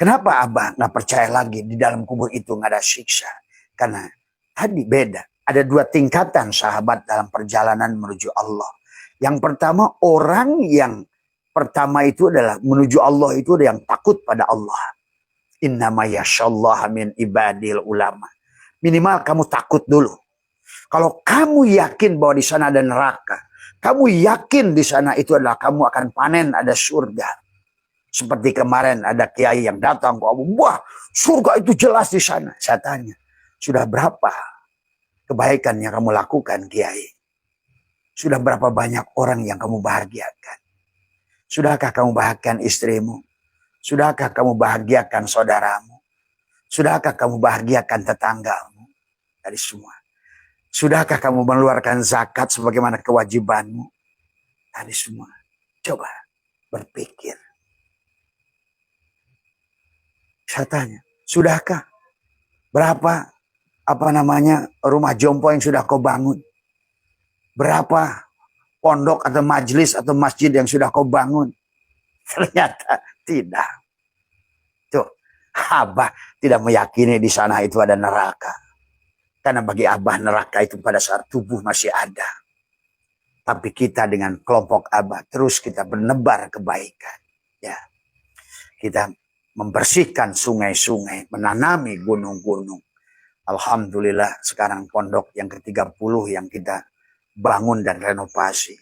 Kenapa Abah nggak percaya lagi di dalam kubur itu nggak ada siksa? Karena tadi beda. Ada dua tingkatan sahabat dalam perjalanan menuju Allah. Yang pertama, orang yang pertama itu adalah menuju Allah itu ada yang takut pada Allah. Innama yashallaha min ibadil ulama. Minimal kamu takut dulu. Kalau kamu yakin bahwa di sana ada neraka, kamu yakin di sana itu adalah kamu akan panen ada surga. Seperti kemarin ada kiai yang datang ke Abu, wah surga itu jelas di sana. Saya tanya, sudah berapa kebaikan yang kamu lakukan kiai? Sudah berapa banyak orang yang kamu bahagiakan? Sudahkah kamu bahagiakan istrimu? Sudahkah kamu bahagiakan saudaramu? Sudahkah kamu bahagiakan tetanggamu? Dari semua. Sudahkah kamu mengeluarkan zakat sebagaimana kewajibanmu? Dari semua. Coba berpikir. Saya tanya, sudahkah? Berapa rumah jompo yang sudah kau bangun? Berapa pondok atau majelis atau masjid yang sudah kau bangun? Ternyata tidak. Tuh, Abah tidak meyakini di sana itu ada neraka. Karena bagi Abah neraka itu pada saat tubuh masih ada. Tapi kita dengan kelompok Abah terus kita bernebar kebaikan. Ya, kita membersihkan sungai-sungai, menanami gunung-gunung. Alhamdulillah sekarang pondok yang ke-30 yang kita bangun dan renovasi.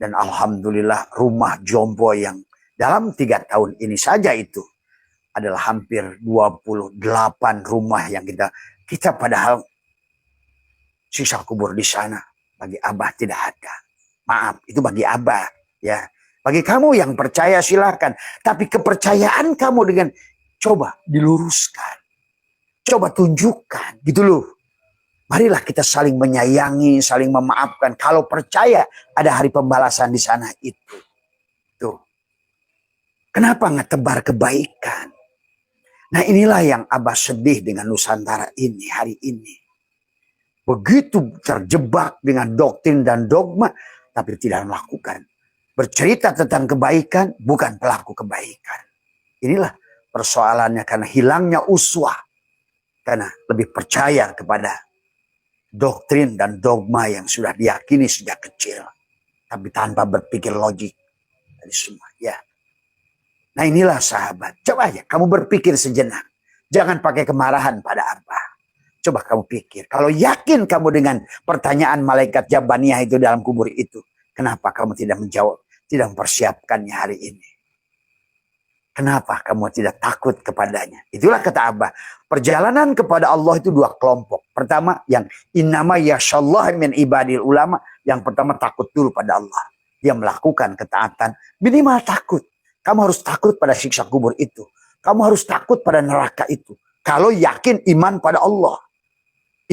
Dan alhamdulillah rumah jompo yang dalam 3 tahun ini saja itu adalah hampir 28 rumah yang kita padahal sisa kubur di sana bagi Abah tidak ada. Maaf, itu bagi Abah ya. Bagi kamu yang percaya silakan. Tapi kepercayaan kamu dengan coba diluruskan. Coba tunjukkan gitu loh. Marilah kita saling menyayangi, saling memaafkan. Kalau percaya ada hari pembalasan di sana itu. Tuh. Kenapa nggak tebar kebaikan? Nah inilah yang Abah sedih dengan Nusantara ini hari ini. Begitu terjebak dengan doktrin dan dogma. Tapi tidak melakukan. Bercerita tentang kebaikan bukan pelaku kebaikan. Inilah persoalannya karena hilangnya uswah. Karena lebih percaya kepada doktrin dan dogma yang sudah diyakini sejak kecil. Tapi tanpa berpikir logik dari semua. Ya. Nah inilah sahabat. Coba aja kamu berpikir sejenak. Jangan pakai kemarahan pada Abah. Coba kamu pikir. Kalau yakin kamu dengan pertanyaan malaikat Jabaniyah itu dalam kubur itu. Kenapa kamu tidak menjawab? Tidak mempersiapkannya hari ini. Kenapa kamu tidak takut kepadanya? Itulah kata Abah. Perjalanan kepada Allah itu 2 kelompok. Pertama yang innama yashallah min ibadil ulama. Yang pertama takut dulu pada Allah. Dia melakukan ketaatan. Minimal takut. Kamu harus takut pada siksa kubur itu. Kamu harus takut pada neraka itu. Kalau yakin iman pada Allah.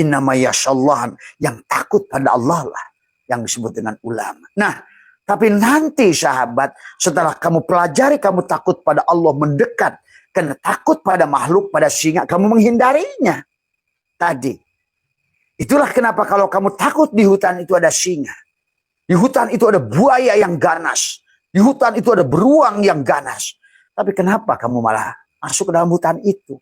Innama yashallah. Yang takut pada Allah lah. Yang disebut dengan ulama. Nah. Tapi nanti sahabat, setelah kamu pelajari, kamu takut pada Allah mendekat. Karena takut pada makhluk, pada singa, kamu menghindarinya. Tadi. Itulah kenapa kalau kamu takut di hutan itu ada singa. Di hutan itu ada buaya yang ganas. Di hutan itu ada beruang yang ganas. Tapi kenapa kamu malah masuk ke dalam hutan itu?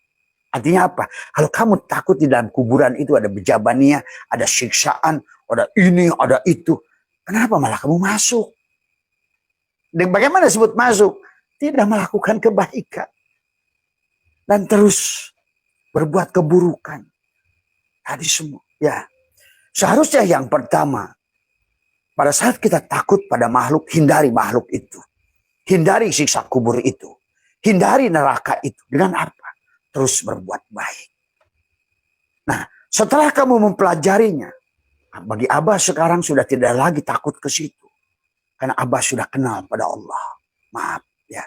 Artinya apa? Kalau kamu takut di dalam kuburan itu ada bejabania, ada siksaan, ada ini, ada itu. Kenapa malah kamu masuk? Dan bagaimana disebut masuk? Tidak melakukan kebaikan. Dan terus berbuat keburukan. Tadi semua. Ya. Seharusnya yang pertama. Pada saat kita takut pada makhluk, hindari makhluk itu. Hindari siksa kubur itu. Hindari neraka itu. Dengan apa? Terus berbuat baik. Nah, setelah kamu mempelajarinya. Bagi Abah sekarang sudah tidak lagi takut ke situ. Karena Abah sudah kenal pada Allah. Maaf ya.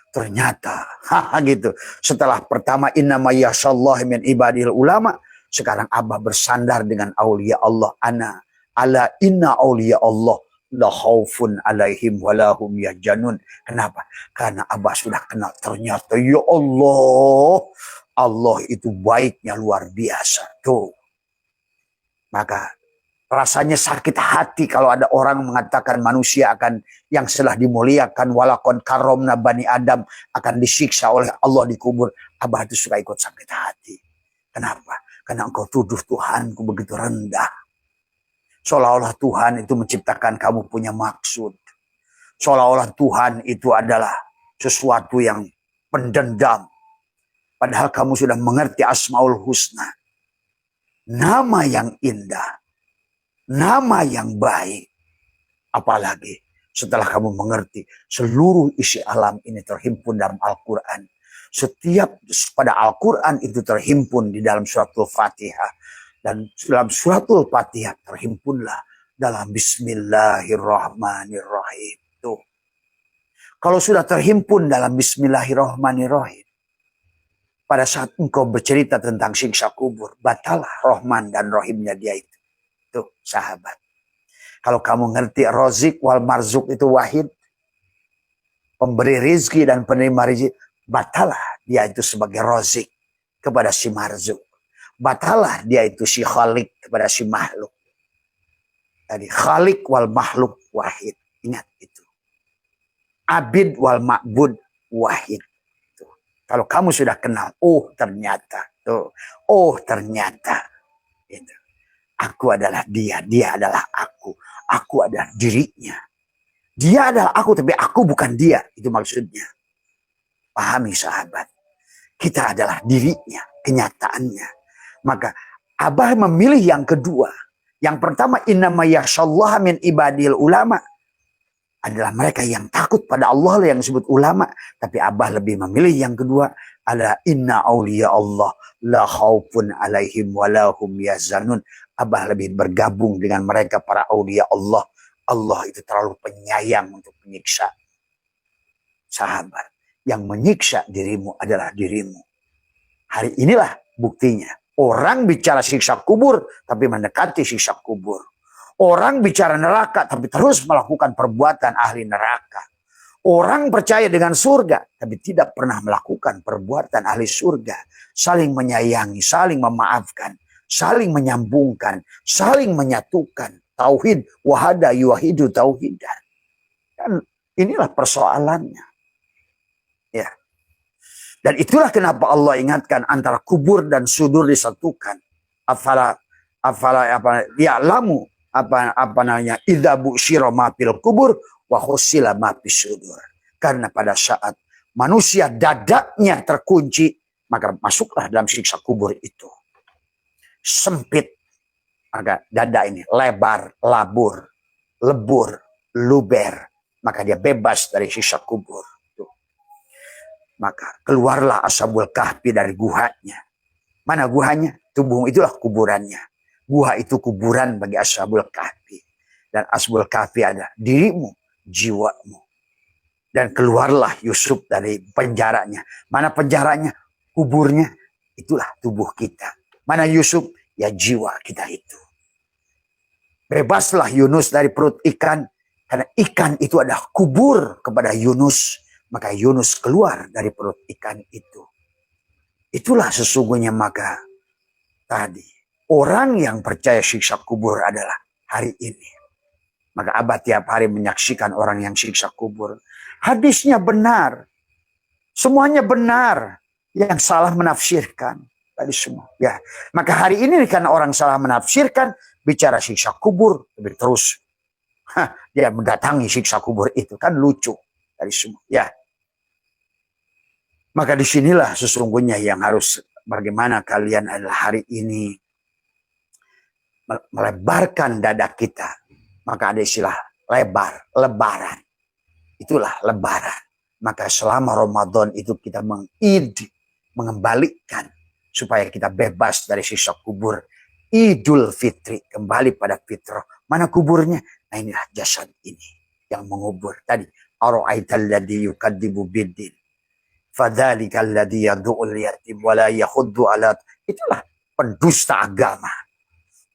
Ternyata gitu. Setelah pertama innama yashallah min ibadil ulama. Sekarang Abah bersandar dengan aulia Allah. Ala inna aulia Allah. La khaufun alaihim walahum yahjanun. Kenapa? Karena Abah sudah kenal. Ternyata ya Allah. Allah itu baiknya luar biasa. Tuh. Maka Rasanya sakit hati kalau ada orang mengatakan manusia akan yang setelah dimuliakan walakon karomna bani Adam akan disiksa oleh Allah di kubur. Abah itu suka ikut sakit hati. Kenapa? Karena engkau tuduh Tuhanku begitu rendah. Seolah-olah Tuhan itu menciptakan kamu punya maksud. Seolah-olah Tuhan itu adalah sesuatu yang pendendam. Padahal kamu sudah mengerti Asmaul Husna. Nama yang indah. Nama yang baik. Apalagi setelah kamu mengerti seluruh isi alam ini terhimpun dalam Al-Quran. Setiap pada Al-Quran itu terhimpun di dalam suratul Fatihah. Dan dalam suratul Fatihah terhimpunlah dalam Bismillahirrahmanirrahim. Tuh. Kalau sudah terhimpun dalam Bismillahirrahmanirrahim. Pada saat engkau bercerita tentang siksa kubur. Batalah Rahman dan Rahimnya dia itu. Tuh sahabat. Kalau kamu ngerti Rozik wal Marzuk itu wahid. Pemberi rizki dan penerima rizki. Batalah dia itu sebagai Rozik kepada si Marzuk. Batalah dia itu si Khalik kepada si makhluk. Tadi Khalik wal makhluk wahid. Ingat itu. Abid wal ma'bud wahid. Tuh. Kalau kamu sudah kenal. Oh ternyata. Tuh. Oh ternyata. Itu. Aku adalah dia. Dia adalah aku. Aku adalah dirinya. Dia adalah aku tapi aku bukan dia. Itu maksudnya. Pahami sahabat. Kita adalah dirinya. Kenyataannya. Maka Abah memilih yang kedua. Yang pertama innama yakhshallaha min ibadil ulama. Adalah mereka yang takut pada Allah yang disebut ulama. Tapi Abah lebih memilih yang kedua. Adalah inna awliya Allah la khawfun alaihim walahum yazanun. Abah lebih bergabung dengan mereka para awliya Allah. Allah itu terlalu penyayang untuk menyiksa. Sahabat. Yang menyiksa dirimu adalah dirimu. Hari inilah buktinya. Orang bicara siksa kubur tapi mendekati siksa kubur. Orang bicara neraka tapi terus melakukan perbuatan ahli neraka. Orang percaya dengan surga tapi tidak pernah melakukan perbuatan ahli surga. Saling menyayangi, saling memaafkan, saling menyambungkan, saling menyatukan. Tauhid wahada yuwahidu tauhidan. Dan inilah persoalannya. Ya. Dan itulah kenapa Allah ingatkan antara kubur dan sudur disatukan. Ya'lamu apa namanya idza busyira ma fil kubur wa khusila ma fis sudur. Karena pada saat manusia dadanya terkunci, maka masuklah dalam siksa kubur itu. Sempit maka dada ini lebar, labur, lebur, luber, maka dia bebas dari siksa kubur. Maka keluarlah Ashabul Kahfi dari guhanya. Mana guhanya? Tubuh itulah kuburannya. Guha itu kuburan bagi Ashabul Kahfi. Dan Ashabul Kahfi ada dirimu, jiwamu. Dan keluarlah Yusuf dari penjaranya. Mana penjaranya? Kuburnya. Itulah tubuh kita. Mana Yusuf? Ya jiwa kita itu. Bebaslah Yunus dari perut ikan. Karena ikan itu adalah kubur kepada Yunus. Maka Yunus keluar dari perut ikan itu. Itulah sesungguhnya maka tadi. Orang yang percaya siksa kubur adalah hari ini. Maka Abah tiap hari menyaksikan orang yang siksa kubur. Hadisnya benar. Semuanya benar. Yang salah menafsirkan. Tadi semua. Ya. Maka hari ini karena orang salah menafsirkan. Bicara siksa kubur. Tapi terus. Dia mendatangi siksa kubur itu. Kan lucu. Tadi semua. Ya. Maka disinilah sesungguhnya yang harus. Bagaimana kalian adalah hari ini. Melebarkan dada kita. Maka ada istilah lebar. Lebaran. Itulah lebaran. Maka selama Ramadan itu kita mengembalikan supaya kita bebas dari siksa kubur. Idul Fitri, kembali pada fitrah. Mana kuburnya? Nah inilah jasad ini yang mengubur. Tadi ara'aital ladzi yukadzibu biddin. Fadzalikal ladzi yad'ul yatim wa la yahuddu ala. Itulah pendusta agama.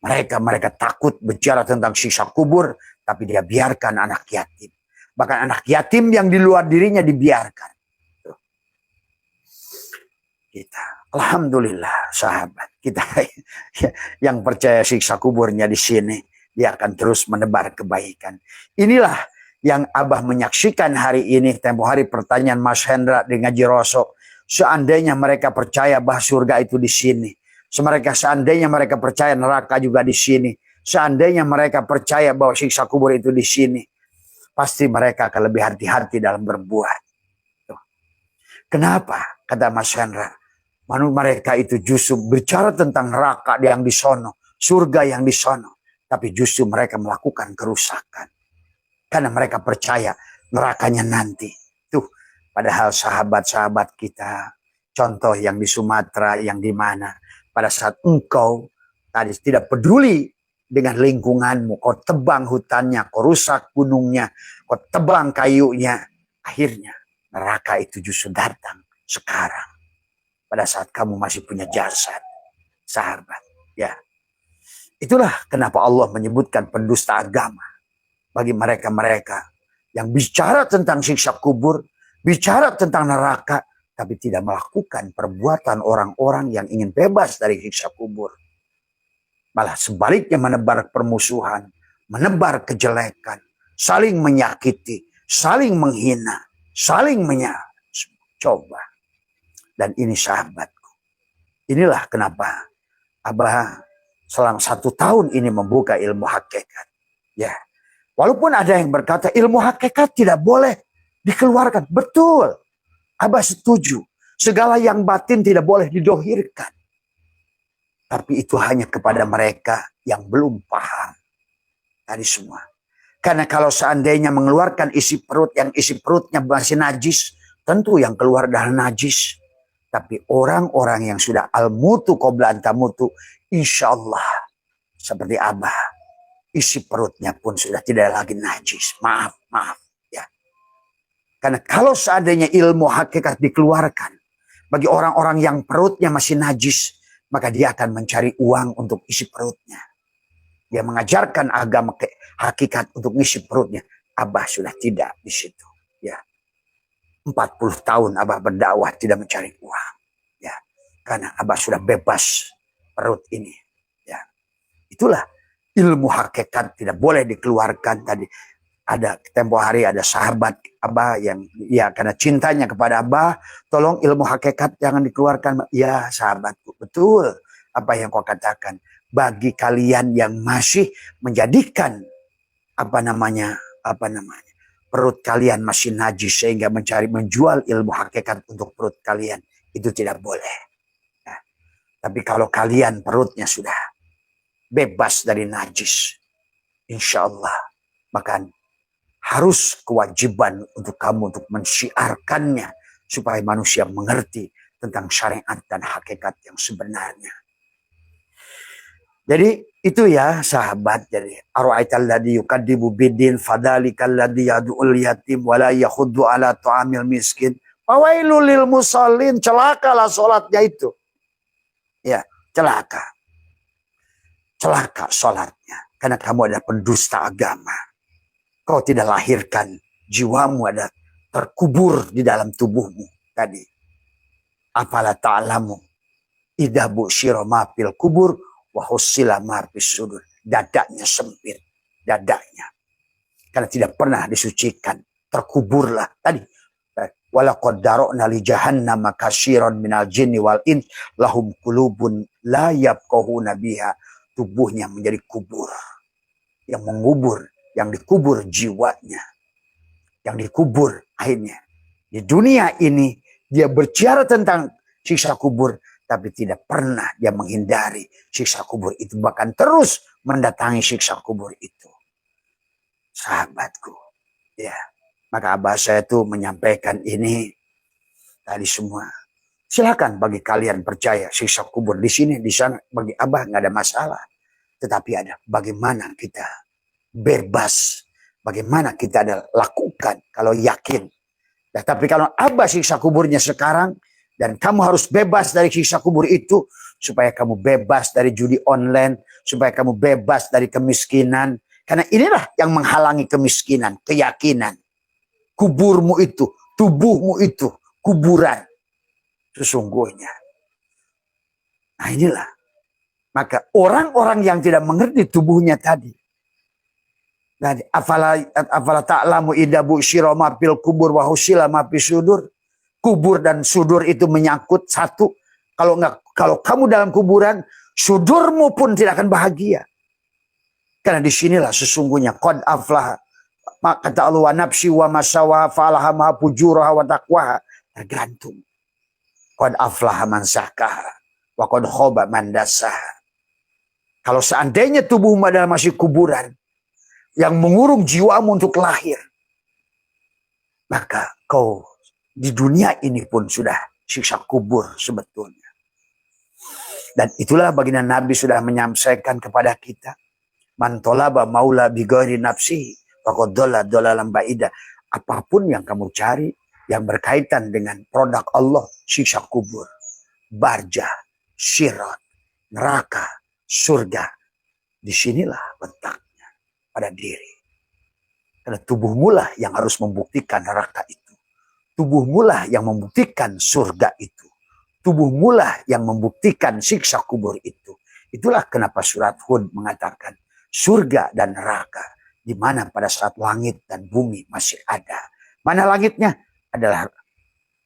Mereka takut bicara tentang siksa kubur, tapi dia biarkan anak yatim. Bahkan anak yatim yang di luar dirinya dibiarkan. Tuh. Kita, alhamdulillah sahabat, kita yang percaya siksa kuburnya di sini, dia akan terus menebar kebaikan. Inilah yang Abah menyaksikan hari ini. Tempo hari pertanyaan Mas Hendra dengan Jiroso. Seandainya mereka percaya bahwa surga itu di sini. Seandainya mereka percaya neraka juga di sini. Seandainya mereka percaya bahwa siksa kubur itu di sini. Pasti mereka akan lebih hati-hati dalam berbuat. Kenapa? Kata Mas Hendra. Mereka itu justru bicara tentang neraka yang di sono. Surga yang di sono. Tapi justru mereka melakukan kerusakan. Karena mereka percaya nerakanya nanti. Tuh, padahal sahabat-sahabat kita, contoh yang di Sumatera, yang di mana, pada saat engkau tadi tidak peduli dengan lingkunganmu, kau tebang hutannya, kau rusak gunungnya, kau tebang kayunya, akhirnya neraka itu justru datang sekarang. Pada saat kamu masih punya jasad, sahabat. Ya, itulah kenapa Allah menyebutkan pendusta agama. Bagi mereka-mereka yang bicara tentang siksa kubur, bicara tentang neraka, tapi tidak melakukan perbuatan orang-orang yang ingin bebas dari siksa kubur. Malah sebaliknya menebar permusuhan, menebar kejelekan, saling menyakiti, saling menghina, saling coba. Dan ini sahabatku. Inilah kenapa Abah selama 1 tahun ini membuka ilmu hakikat. Ya. Walaupun ada yang berkata ilmu hakikat tidak boleh dikeluarkan. Betul. Abah setuju. Segala yang batin tidak boleh didohirkan. Tapi itu hanya kepada mereka yang belum paham. Tadi semua. Karena kalau seandainya mengeluarkan isi perut yang isi perutnya masih najis. Tentu yang keluar adalah najis. Tapi orang-orang yang sudah al-mutu qobla antamutu. Insya Allah. Seperti Abah. Isi perutnya pun sudah tidak lagi najis. Maaf ya. Karena kalau seandainya ilmu hakikat dikeluarkan bagi orang-orang yang perutnya masih najis, maka dia akan mencari uang untuk isi perutnya. Dia mengajarkan agama hakikat untuk isi perutnya. Abah sudah tidak di situ. Ya. 40 tahun Abah berdakwah tidak mencari uang. Ya. Karena Abah sudah bebas perut ini. Ya. Itulah ilmu hakikat tidak boleh dikeluarkan. Tadi ada tempo hari ada sahabat Abah yang ya karena cintanya kepada Abah, tolong ilmu hakikat jangan dikeluarkan. Ya sahabatku, betul apa yang kau katakan. Bagi kalian yang masih menjadikan perut kalian masih najis sehingga menjual ilmu hakikat untuk perut kalian, itu tidak boleh. Nah, tapi kalau kalian perutnya sudah bebas dari najis, insya Allah, maka harus kewajiban untuk kamu untuk mensyiarkannya supaya manusia mengerti tentang syariat dan hakikat yang sebenarnya. Jadi itu ya sahabat. Jadi ara'aital ladzi yukadzibu biddin fadzalikal ladzi yad'ul yatim wa la yahuddu ala ta'amil miskin. Fawailul lil musallin, celakalah salatnya itu. Ya, celaka. Celaka sholatnya. Karena kamu adalah pendusta agama. Kau tidak lahirkan. Jiwamu ada terkubur di dalam tubuhmu. Tadi. Afala ta'lamu. Idza busyira ma fil kubur. Wa hussila ma fis sudur. Dadanya sempit. Dadanya. Karena tidak pernah disucikan. Terkuburlah. Tadi. Walaqad dara'na li jahannama katsiran minal jinni wal ins lahum qulubun la yafqahuna biha. Tubuhnya menjadi kubur. Yang mengubur. Yang dikubur jiwanya. Yang dikubur akhirnya. Di dunia ini. Dia berbicara tentang siksa kubur. Tapi tidak pernah dia menghindari siksa kubur itu. Bahkan terus mendatangi siksa kubur itu. Sahabatku. Ya. Maka Abah saya itu menyampaikan ini. Tadi semua. Silakan bagi kalian percaya siksa kubur di sini, di sana. Bagi Abah nggak ada masalah. Tetapi ada bagaimana kita bebas. Bagaimana kita ada lakukan kalau yakin. Nah, tapi kalau Abah siksa kuburnya sekarang. Dan kamu harus bebas dari siksa kubur itu. Supaya kamu bebas dari judi online. Supaya kamu bebas dari kemiskinan. Karena inilah yang menghalangi kemiskinan. Keyakinan. Kuburmu itu. Tubuhmu itu. Kuburan. Sesungguhnya. Nah inilah. Maka orang-orang yang tidak mengerti tubuhnya tadi. Afala ta'lamu idabu syirama fil kubur wa husila ma fis sudur. Kubur dan sudur itu menyangkut satu. Kalau kamu dalam kuburan, sudurmu pun tidak akan bahagia. Karena disinilah sesungguhnya qad aflaha. Kata Allah, wa nafsi wa masawa fa'alaha ma fujuraha wa taqwaha. Tergantung. Qad aflaha man zakaha wa qad khaba man dasaha. Kalau seandainya tubuhmu adalah masih kuburan yang mengurung jiwamu untuk lahir, maka kau di dunia ini pun sudah siksa kubur sebetulnya. Dan itulah baginda Nabi sudah menyampaikan kepada kita, man tolaba maula bi ghairi nafsihi faqad dhalla dhalalan ba'ida. Apapun yang kamu cari yang berkaitan dengan produk Allah, siksa kubur, barjah, sirat, neraka, surga, disinilah letaknya pada diri. Karena tubuhmu lah yang harus membuktikan neraka itu. Tubuhmu lah yang membuktikan surga itu. Tubuhmu lah yang membuktikan siksa kubur itu. Itulah kenapa surat Hud mengatakan surga dan neraka di mana pada saat langit dan bumi masih ada. Mana langitnya? Adalah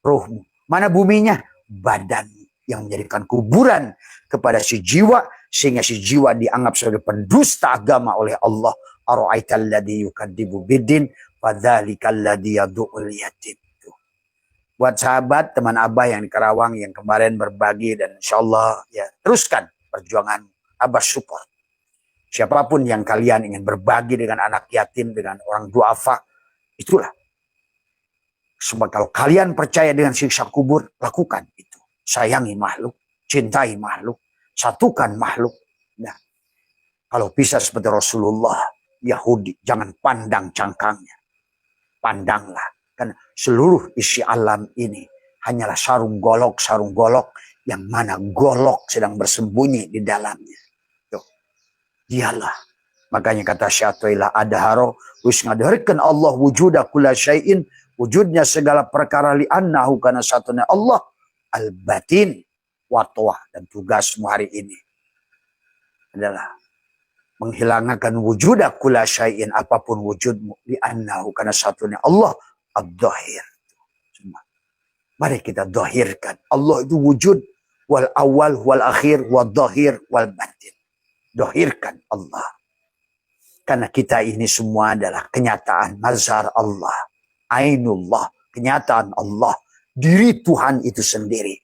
ruhmu. Mana buminya? Badanmu yang menjadikan kuburan kepada si jiwa, sehingga si jiwa dianggap sebagai pendusta agama oleh Allah. Ara'aital ladzi yukadzibu biddin fadzalikal ladzi yad'ul yatim. Buat sahabat teman Abah yang di Karawang yang kemarin berbagi, dan insyaallah ya teruskan perjuangan Abah support. Siapapun yang kalian ingin berbagi dengan anak yatim, dengan orang duafa, itulah. Sebab kalau kalian percaya dengan siksa kubur, lakukan itu. Sayangi makhluk, cintai makhluk, satukan makhluk. Nah, kalau bisa seperti Rasulullah, Yahudi, jangan pandang cangkangnya. Pandanglah. Karena seluruh isi alam ini hanyalah sarung golok yang mana golok sedang bersembunyi di dalamnya. Tuh. Dialah. Makanya kata Syatuilah adharo, wis ngadarkan Allah wujuda kula syai'in, wujudnya segala perkara li'annahu karena satunya Allah al-batin watwah. Dan tugasmu hari ini adalah menghilangkan wujuda kula syai'in, apapun wujudmu, li'annahu karena satunya Allah ad-dhahir. Mari kita dhahirkan Allah itu wujud, wal awal wal akhir wal dhahir wal batin. Dhahirkan Allah. Karena kita ini semua adalah kenyataan mazhar Allah, ainullah, kenyataan Allah, diri Tuhan itu sendiri.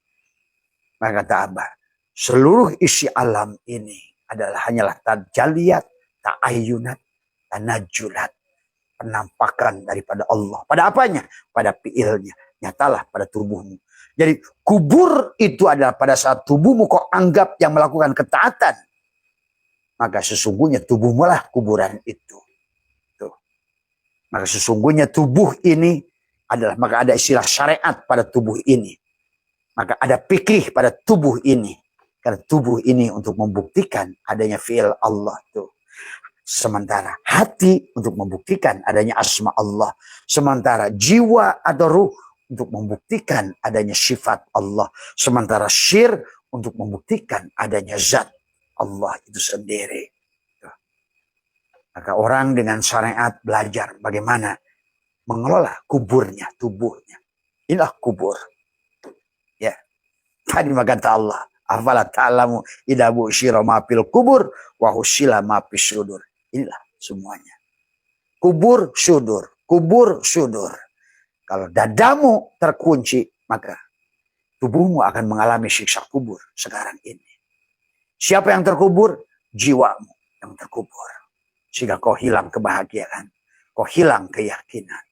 Maka kata Abah, seluruh isi alam ini adalah hanyalah tajaliyat, ta'ayyunat, tanajulat, penampakan daripada Allah. Pada apanya? Pada fiilnya. Nyatalah pada tubuhmu. Jadi kubur itu adalah pada saat tubuhmu kau anggap yang melakukan ketaatan, maka sesungguhnya tubuhmu lah kuburan itu. Tuh. Maka sesungguhnya tubuh ini adalah, maka ada istilah syariat pada tubuh ini. Maka ada fikih pada tubuh ini. Karena tubuh ini untuk membuktikan adanya fi'il Allah tuh. Sementara hati untuk membuktikan adanya asma Allah. Sementara jiwa atau ruh untuk membuktikan adanya sifat Allah. Sementara syir untuk membuktikan adanya zat Allah itu sendiri. Tuh. Maka orang dengan syariat belajar bagaimana mengelola kuburnya, tubuhnya. Inilah kubur. Ya. Tadi kata Allah, afala ta'lamu idabu syira ma fil kubur wa husila ma fis sudur. Inilah semuanya. Kubur, sudur. Kubur, sudur. Kalau dadamu terkunci, maka tubuhmu akan mengalami siksa kubur sekarang ini. Siapa yang terkubur? Jiwamu yang terkubur. Sehingga kau hilang kebahagiaan. Kau hilang keyakinan.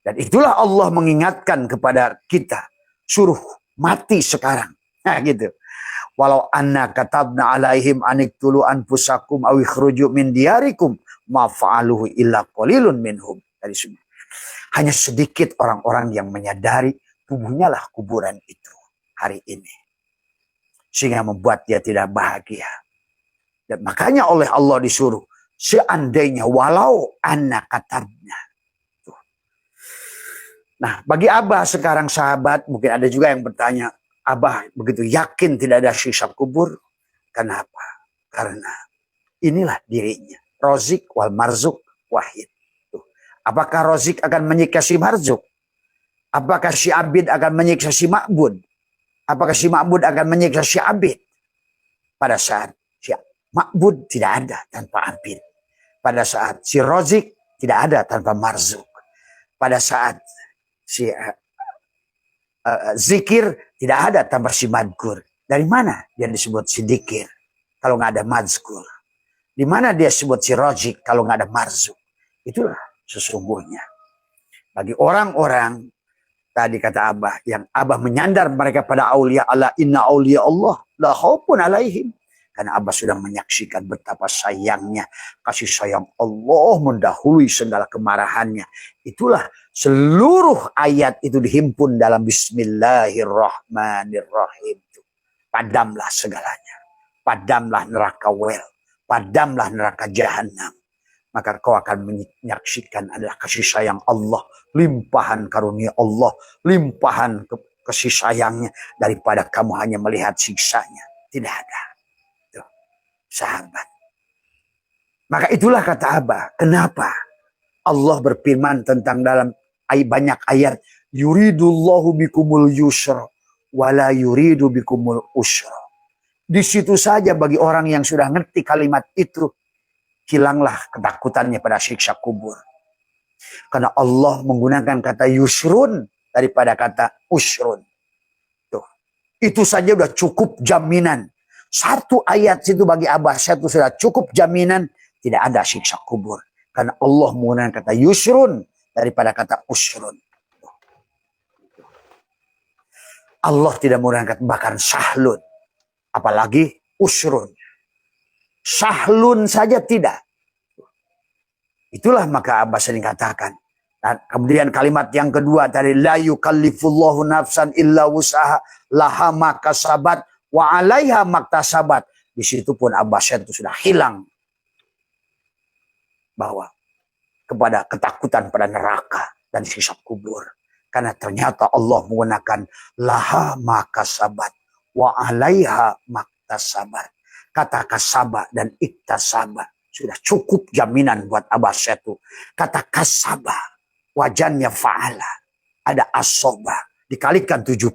Dan itulah Allah mengingatkan kepada kita. Suruh mati sekarang. Nah gitu. Walau anna katabna alaihim aniktulu anfusakum aw ikhruju min diyarikum ma fa'aluhu illa qalilun minhum. Dari semua. Hanya sedikit orang-orang yang menyadari tubuhnya lah kuburan itu hari ini. Sehingga membuat dia tidak bahagia. Dan makanya oleh Allah disuruh, seandainya walau anna katabna. Nah, bagi Abah sekarang sahabat, mungkin ada juga yang bertanya, Abah begitu yakin tidak ada siksa kubur. Kenapa? Karena inilah dirinya. Rozik wal marzuk wahid. Tuh. Apakah Rozik akan menyiksa si Marzuk? Apakah si Abid akan menyiksa si Ma'bud? Apakah si Ma'bud akan menyiksa si Abid? Pada saat si Ma'bud tidak ada tanpa Abid. Pada saat si Rozik tidak ada tanpa Marzuk. Pada saat si zikir tidak ada tanpa si Madkur. Dari mana dia disebut si dikir kalau nggak ada Mazkur? Di mana dia sebut si Rozik kalau nggak ada Marzuk? Itulah sesungguhnya. Bagi orang-orang tadi kata Abah, yang Abah menyandar mereka pada aulia Allah, inna aulia Allah la khaufun alaihim. Karena Abah sudah menyaksikan betapa sayangnya kasih sayang Allah mendahului segala kemarahannya. Itulah seluruh ayat itu dihimpun dalam Bismillahirrahmanirrahim. Padamlah segalanya. Padamlah neraka wel. Padamlah neraka jahanam. Maka kau akan menyaksikan adalah kasih sayang Allah. Limpahan karunia Allah. Limpahan kasih sayangnya. Daripada kamu hanya melihat siksanya. Tidak ada. Tuh, sahabat. Maka itulah kata Abah. Kenapa Allah berfirman tentang dalam banyak ayat. Yuridullahu bikumul yusra. Wala yuridu bikumul usra. Di situ saja bagi orang yang sudah ngerti kalimat itu. Hilanglah ketakutannya pada siksa kubur. Karena Allah menggunakan kata yusrun daripada kata usrun. Tuh. Itu saja sudah cukup jaminan. Satu ayat itu bagi Abah satu sudah cukup jaminan tidak ada siksa kubur. Karena Allah menggunakan kata yusrun daripada kata usrun. Tuh. Allah tidak menggunakan bahkan sahlun. Apalagi usrun. Sahlun saja tidak. Itulah maka Abah sering katakan. Dan kemudian kalimat yang kedua tadi. La yukallifullahu nafsan illa wus'aha laha makasabat wa alaiha maktasabat. Di situ pun Abah itu sudah hilang. Bahwa kepada ketakutan pada neraka dan siksa kubur. Karena ternyata Allah menggunakan laha makasabat wa alaiha maktasabat. Kata kasabah dan iktasabah sudah cukup jaminan buat Abah Setu. Kata kasabah, wajannya fa'ala. Ada asobah, dikalikan 70,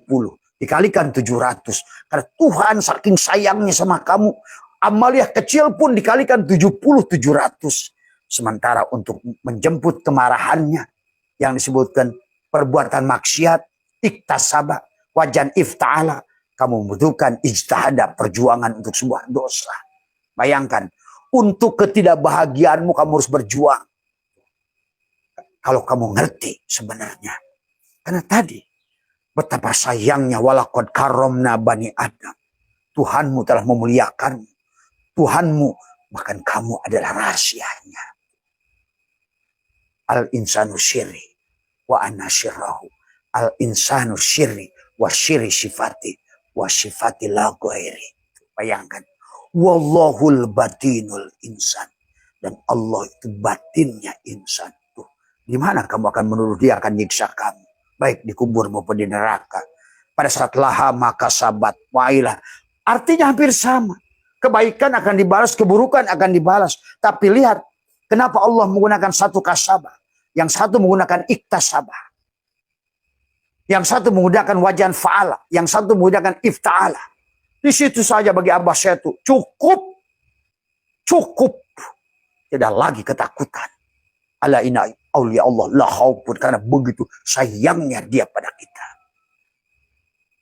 dikalikan 700. Karena Tuhan saking sayangnya sama kamu, amaliah kecil pun dikalikan 70, 700. Sementara untuk menjemput kemarahannya, yang disebutkan perbuatan maksiat, iktasabah, wajan ifta'ala. Kamu membutuhkan ijtihad, perjuangan untuk sebuah dosa. Bayangkan, untuk ketidakbahagiaanmu kamu harus berjuang. Kalau kamu ngerti sebenarnya. Karena tadi, betapa sayangnya walaqad karramna bani Adam. Tuhanmu telah memuliakanmu. Tuhanmu, bahkan kamu adalah rahasianya. Al-insanu syirri wa anna syirrahu. Al-insanu syirri wa syirri sifati. Wasifati la ghairi. Bayangkan. Wallahul batinul insan. Dan Allah itu batinnya insan. Tuh. Di mana kamu akan menuduh dia akan nyiksa kamu. Baik di kubur maupun di neraka. Pada saat laha maka sabat. Wa'ilah. Artinya hampir sama. Kebaikan akan dibalas. Keburukan akan dibalas. Tapi lihat. Kenapa Allah menggunakan satu kasabah. Yang satu menggunakan iktasabah. Yang satu menggunakan wajan fa'ala. Yang satu menggunakan ifta'ala. Di situ saja bagi Abah Setu. Cukup. Cukup. Tidak lagi ketakutan. Ala inna awliya Allah la khaufun. Karena begitu sayangnya dia pada kita.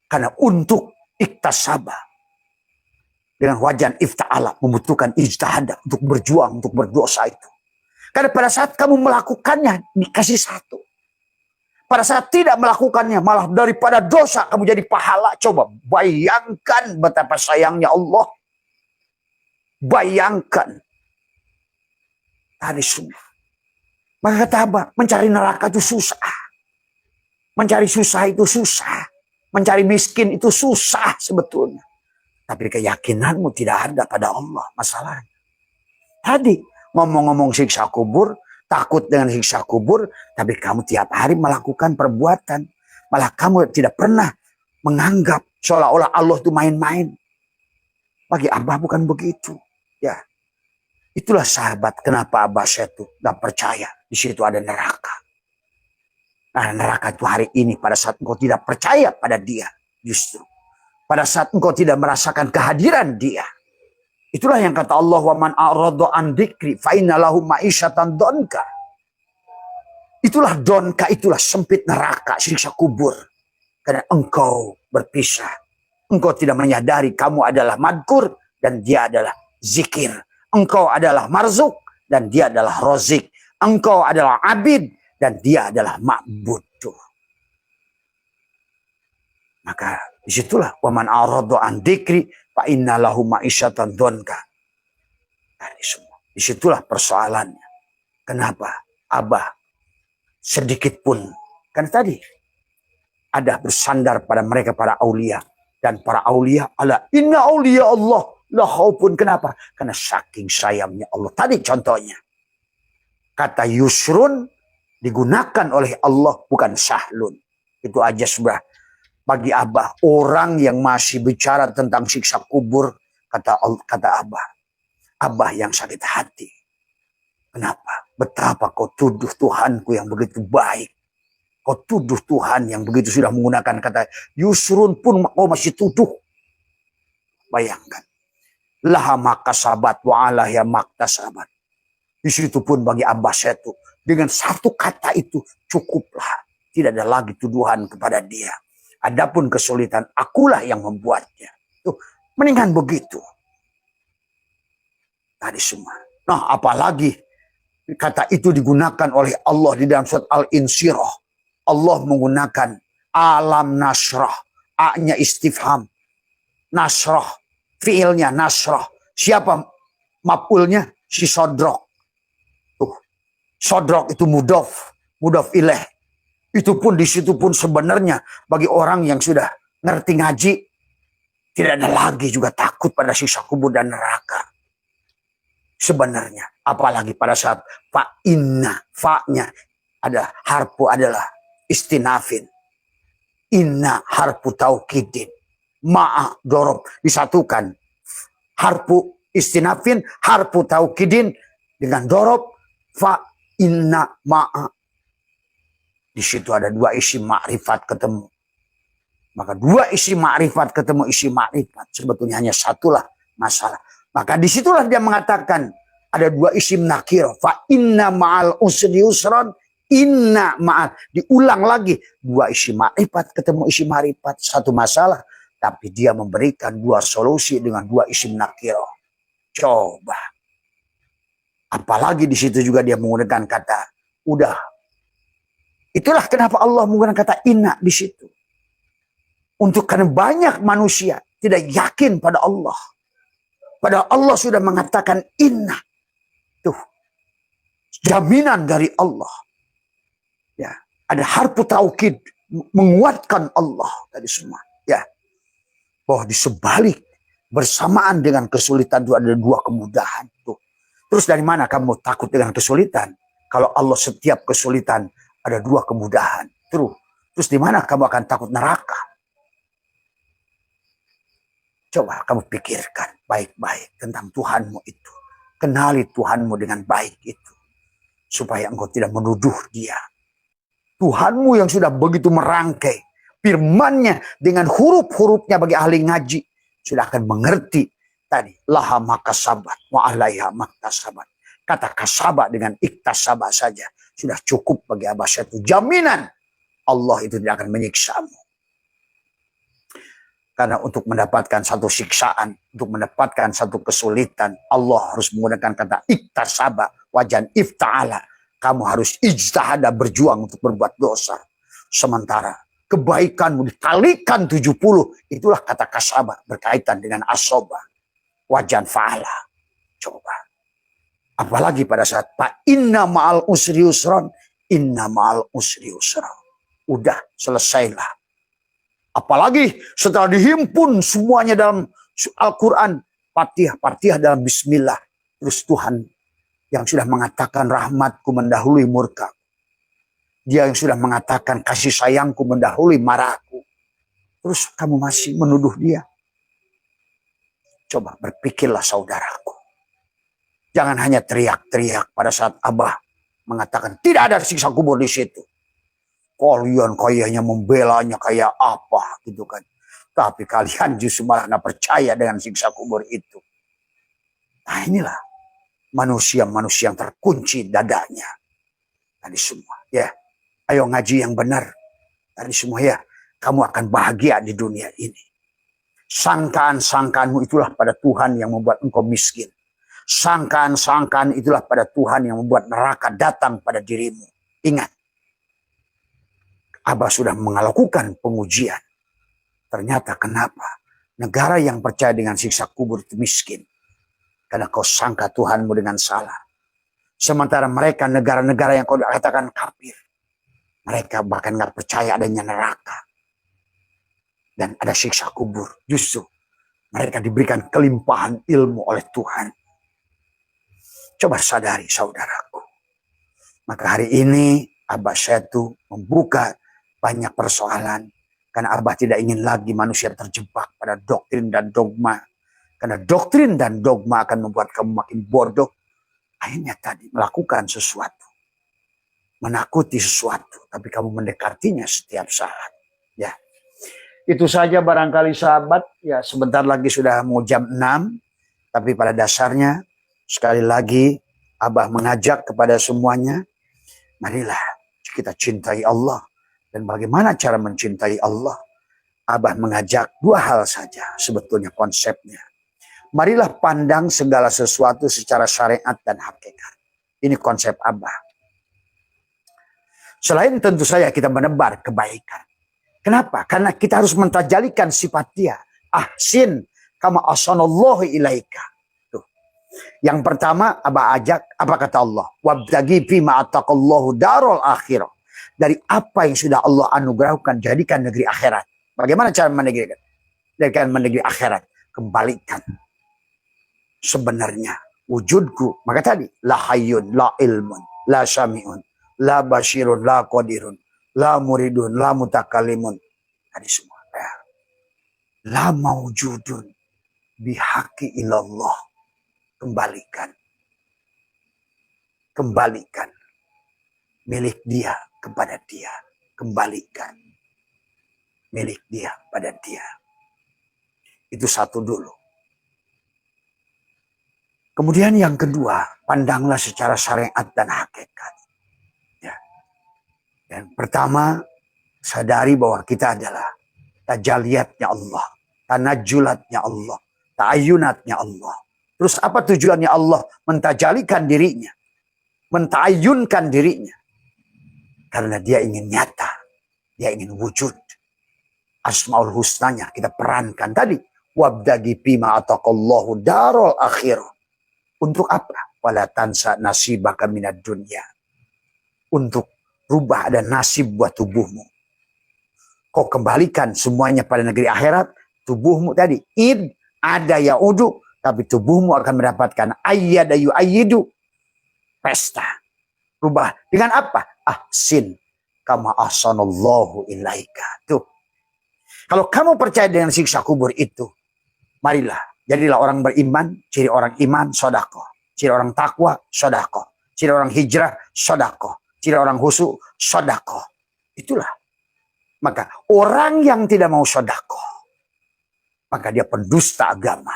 Karena untuk iktasabah. Dengan wajan ifta'ala. Membutuhkan ijtihad. Untuk berjuang. Untuk berdosa itu. Karena pada saat kamu melakukannya. Dikasih satu. Pada saat tidak melakukannya, malah daripada dosa kamu jadi pahala. Coba bayangkan betapa sayangnya Allah. Bayangkan. Tadi semua. Maka kata Abah, mencari neraka itu susah. Mencari susah itu susah. Mencari miskin itu susah sebetulnya. Tapi keyakinanmu tidak ada pada Allah masalahnya. Tadi ngomong-ngomong siksa kubur. Takut dengan siksa kubur, tapi kamu tiap hari melakukan perbuatan. Malah kamu tidak pernah menganggap seolah-olah Allah itu main-main. Bagi Abah bukan begitu. Ya, Itulah sahabat kenapa Abah saya tuh gak percaya di situ ada neraka. Nah, neraka itu hari ini pada saat engkau tidak percaya pada dia, justru pada saat engkau tidak merasakan kehadiran dia. Itulah yang kata Allah, wa man a'rada an dzikri fa inna lahu ma'isyatan donka. Itulah donka, itulah sempit neraka, siksa kubur. Karena engkau berpisah. Engkau tidak menyadari kamu adalah madkur dan dia adalah zikir. Engkau adalah marzuk dan dia adalah rozik. Engkau adalah abid dan dia adalah ma'bud. Maka disitulah waman a'rada an dzikri fa inna lahu ma'isyatan donka. Nah, disitulah persoalannya. Kenapa Abah sedikit pun, kan tadi ada bersandar pada mereka para aulia, dan para aulia ala inna aulia Allah la khaufun. Kenapa? Karena saking sayangnya Allah. Tadi contohnya kata yusrun digunakan oleh Allah, bukan sahlun. Itu aja sudah bagi Abah. Orang yang masih bicara tentang siksa kubur, kata Abah yang sakit hati. Kenapa? Betapa kau tuduh Tuhanku yang begitu baik. Kau tuduh Tuhan yang begitu sudah menggunakan kata yusrun pun kau masih tuduh. Bayangkan. Laha makasabat wa alaiha maktasabat. Di situ pun bagi Abah saya itu, dengan satu kata itu cukuplah. Tidak ada lagi tuduhan kepada dia. Adapun kesulitan, akulah yang membuatnya. Tuh, mendingan begitu. Tadi semua. Nah, apalagi kata itu digunakan oleh Allah di dalam surat Al-Insyirah. Allah menggunakan alam nasrah. A-nya istifham. Nasrah. Fiilnya nasrah. Siapa maf'ulnya? Si sodrok. Tuh. Sodrok itu mudhof. Mudhof ilaih. Itu pun di situ pun sebenarnya bagi orang yang sudah ngerti ngaji, tidak ada lagi juga takut pada siksa kubur dan neraka. Sebenarnya. Apalagi pada saat fa'inna. Fa'nya ada harfu adalah istinafin. Inna harfu taukidin. Ma'a dorob. Disatukan. Harfu istinafin. Harfu taukidin. Dengan dorob. Fa'inna ma'a. Di situ ada dua isim ma'rifat ketemu. Maka dua isim ma'rifat ketemu isim ma'rifat. Sebetulnya hanya satulah masalah. Maka disitulah dia mengatakan. Ada dua isim nakir. Fa'inna ma'al usri yusran. Inna ma'al. Diulang lagi. Dua isi ma'rifat ketemu isi ma'rifat. Satu masalah. Tapi dia memberikan dua solusi dengan dua isim nakiro. Coba. Apalagi di situ juga dia menggunakan kata udah. Itulah kenapa Allah menggunakan kata inna di situ. Untuk karena banyak manusia tidak yakin pada Allah. Padahal Allah sudah mengatakan inna. Tuh. Jaminan dari Allah. Ya, ada harfu taukid menguatkan Allah tadi semua. Ya, bahwa di sebalik bersamaan dengan kesulitan itu ada dua kemudahan. Tuh. Terus dari mana kamu takut dengan kesulitan? Kalau Allah setiap kesulitan ada dua kemudahan. Terus di mana kamu akan takut neraka? Coba kamu pikirkan baik-baik tentang Tuhanmu itu. Kenali Tuhanmu dengan baik itu. Supaya engkau tidak menuduh dia. Tuhanmu yang sudah begitu merangkai firman-Nya dengan huruf-hurufnya bagi ahli ngaji sudah akan mengerti tadi laha makasabat wa alaiha maktasabat. Kata kasabah dengan iktasabah saja sudah cukup bagi Abah itu jaminan Allah itu tidak akan menyiksamu. Karena untuk mendapatkan satu siksaan, untuk mendapatkan satu kesulitan, Allah harus menggunakan kata iktasabah wajan ifta'ala. Kamu harus ijtihada berjuang untuk berbuat dosa. Sementara kebaikanmu dikalikan 70. Itulah kata kasabah berkaitan dengan asobah. Wajan fa'ala. Coba. Apalagi pada saat inna ma'al usri yusran. Inna ma'al usri yusran. Udah selesailah. Apalagi setelah dihimpun semuanya dalam Al-Quran. Fatihah dalam bismillah. Terus Tuhan yang sudah mengatakan rahmatku mendahului murka. Dia yang sudah mengatakan kasih sayangku mendahului marahku. Terus kamu masih menuduh dia. Coba berpikirlah saudaraku. Jangan hanya teriak-teriak pada saat Abah mengatakan tidak ada siksa kubur di situ. Kalian kayaknya membelanya kayak apa gitu kan. Tapi kalian justru malah nggak percaya dengan siksa kubur itu. Nah inilah manusia-manusia yang terkunci dadanya. Tadi semua ya. Ayo ngaji yang benar. Tadi semua ya. Kamu akan bahagia di dunia ini. Sangkaan-sangkaanmu itulah pada Tuhan yang membuat engkau miskin. Sangkaan-sangkaan itulah pada Tuhan yang membuat neraka datang pada dirimu. Ingat. Abah sudah melakukan pengujian. Ternyata kenapa? Negara yang percaya dengan siksa kubur itu miskin. Karena kau sangka Tuhanmu dengan salah. Sementara mereka negara-negara yang kau katakan kafir. Mereka bahkan gak percaya adanya neraka. Dan ada siksa kubur. Justru mereka diberikan kelimpahan ilmu oleh Tuhan. Coba sadari saudaraku. Maka hari ini Abah Setu membuka banyak persoalan. Karena Abah tidak ingin lagi manusia terjebak pada doktrin dan dogma. Karena doktrin dan dogma akan membuat kamu makin bodoh. Akhirnya tadi melakukan sesuatu. Menakuti sesuatu. Tapi kamu mendekatinya setiap saat. Ya. Itu saja barangkali sahabat. Ya sebentar lagi sudah mau jam 6. Tapi pada dasarnya sekali lagi Abah mengajak kepada semuanya. Marilah kita cintai Allah. Dan bagaimana cara mencintai Allah? Abah mengajak dua hal saja sebetulnya konsepnya. Marilah pandang segala sesuatu secara syariat dan hakikat. Ini konsep Abah. Selain tentu saja kita menebar kebaikan. Kenapa? Karena kita harus mentajalikan sifat dia. Ahsin kama ahsanallahu ilaika. Tuh. Yang pertama Abah ajak, apa kata Allah? Wabtagi fima ataqallahu darul akhirah. Dari apa yang sudah Allah anugerahkan, jadikan negeri akhirat. Bagaimana cara menegerikan? Jadikan negeri akhirat. Kembalikan. Sebenarnya wujudku, maka tadi la hayyun, la ilmun, la sami'un, la basirun, la qadirun, la muridun, la mutakalimun. Tadi semua. Ya. La mawjudun bihaqi ilallah. Kembalikan. Kembalikan. Milik dia kepada dia. Kembalikan. Milik dia pada dia. Itu satu dulu. Kemudian yang kedua, pandanglah secara syariat dan hakikat. Ya. Dan pertama, sadari bahwa kita adalah tajaliyatnya Allah, tanajulatnya Allah, ta'ayunatnya Allah. Terus apa tujuannya Allah? Mentajalikan dirinya, mentayunkan dirinya. Karena dia ingin nyata, dia ingin wujud. Asmaul husnanya kita perankan tadi. Wabdagi bima ataqallahu darul akhirah. Untuk apa? Wala tansa nasibaka minad dunya. Untuk rubah ada nasib buat tubuhmu. Kau kembalikan semuanya pada negeri akhirat. Tubuhmu tadi. Id ada yaudu. Tapi tubuhmu akan mendapatkan ayyadayu ayyidu. Pesta. Rubah. Dengan apa? Ahsin. Kama ahsanallahu ilaika. Tuh. Kalau kamu percaya dengan siksa kubur itu. Marilah. Jadilah orang beriman, ciri orang iman, sodako. Ciri orang takwa, sodako. Ciri orang hijrah, sodako. Ciri orang khusyuk, sodako. Itulah. Maka orang yang tidak mau sodako, maka dia pendusta agama.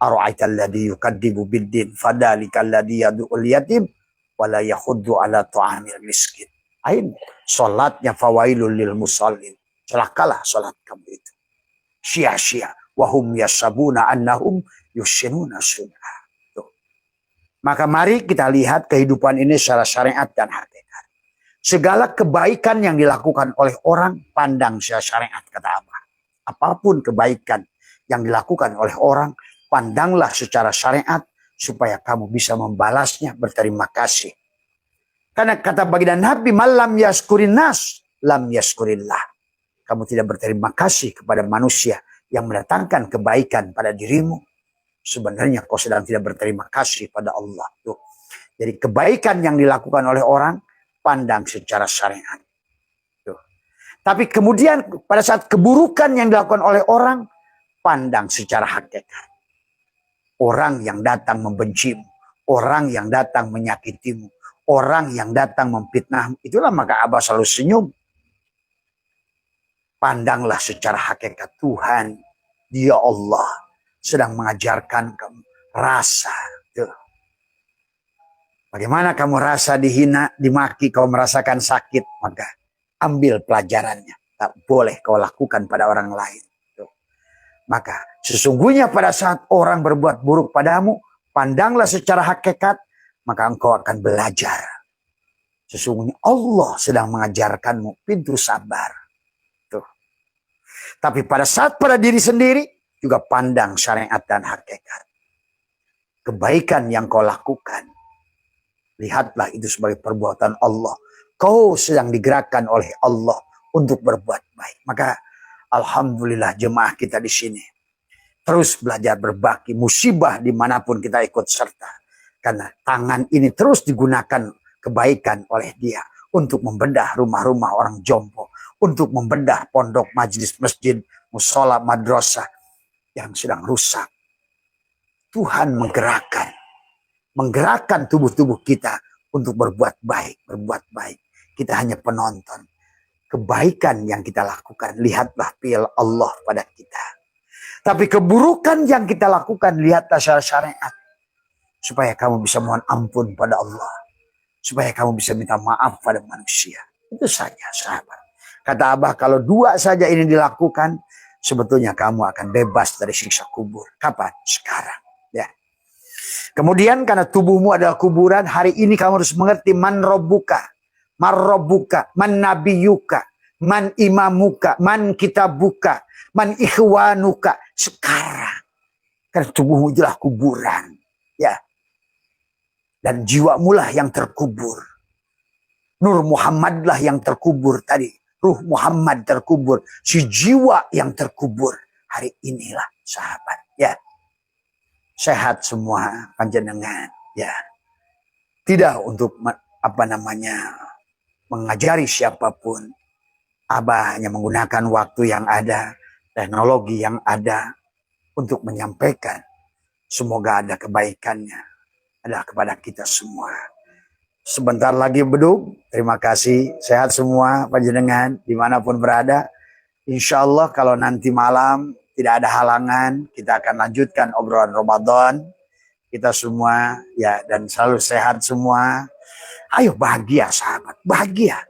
Ara'aital ladzi yukadzibu biddin fadzalikal ladzi yad'ul yatim wala yahuddu ala ta'amil miskin. Ain salatnya fawailul lil musallin. Celakalah salat kamu itu. Sia-sia. Wahum yasabuna annahum yusinuna sunnah. Maka mari kita lihat kehidupan ini secara syariat dan hakikat. Segala kebaikan yang dilakukan oleh orang pandang secara syariat kata Abah. Apapun kebaikan yang dilakukan oleh orang pandanglah secara syariat supaya kamu bisa membalasnya berterima kasih. Karena kata baginda Nabi malam yaskurin nas lam yaskurillah. Kamu tidak berterima kasih kepada manusia yang mendatangkan kebaikan pada dirimu, sebenarnya kau sedang tidak berterima kasih pada Allah. Tuh. Jadi kebaikan yang dilakukan oleh orang, pandang secara syariat. Tuh. Tapi kemudian pada saat keburukan yang dilakukan oleh orang, pandang secara hakikat. Orang yang datang membencimu, orang yang datang menyakitimu, orang yang datang memfitnahmu. Itulah maka Abah selalu senyum. Pandanglah secara hakikat Tuhan, Dia Allah sedang mengajarkan kamu rasa. Tuh. Bagaimana kamu rasa dihina, dimaki, kau merasakan sakit, maka ambil pelajarannya. Tak boleh kau lakukan pada orang lain. Tuh. Maka sesungguhnya pada saat orang berbuat buruk padamu, pandanglah secara hakikat, maka engkau akan belajar. Sesungguhnya Allah sedang mengajarkanmu pintu sabar. Tuh. Tapi pada saat pada diri sendiri, juga pandang syariat dan hakikat. Kebaikan yang kau lakukan, lihatlah itu sebagai perbuatan Allah. Kau sedang digerakkan oleh Allah untuk berbuat baik. Maka alhamdulillah jemaah kita di sini terus belajar berbakti, musibah dimanapun kita ikut serta. Karena tangan ini terus digunakan kebaikan oleh Dia untuk membedah rumah-rumah orang jompo, untuk membedah pondok, majelis, masjid, musola, madrasah yang sedang rusak. Tuhan menggerakkan tubuh-tubuh kita untuk berbuat baik, Kita hanya penonton. Kebaikan yang kita lakukan, lihatlah fi'il Allah pada kita. Tapi keburukan yang kita lakukan, lihatlah syariat. Supaya kamu bisa mohon ampun pada Allah. Supaya kamu bisa minta maaf pada manusia. Itu saja sahabat. Kata Abah, kalau 2 saja ini dilakukan, sebetulnya kamu akan bebas dari siksa kubur. Kapan? Sekarang. Ya. Kemudian karena tubuhmu adalah kuburan, hari ini kamu harus mengerti man robbuka, man nabiyuka, man imamuka, man kitabuka, man ikhwanuka. Sekarang. Karena tubuhmu adalah kuburan. Ya. Dan jiwamu lah yang terkubur. Nur Muhammad lah yang terkubur tadi. Ruh Muhammad terkubur. Si jiwa yang terkubur. Hari inilah sahabat. Ya. Sehat semua panjenengan. Ya. Tidak untuk mengajari siapapun. Abah hanya menggunakan waktu yang ada, teknologi yang ada untuk menyampaikan. Semoga ada kebaikannya. Ada kepada kita semua. Sebentar lagi beduk. Terima kasih. Sehat semua panjenengan dimanapun berada. Insya Allah kalau nanti malam tidak ada halangan, kita akan lanjutkan obrolan Ramadan. Kita semua ya dan selalu sehat semua. Ayo bahagia sahabat, bahagia.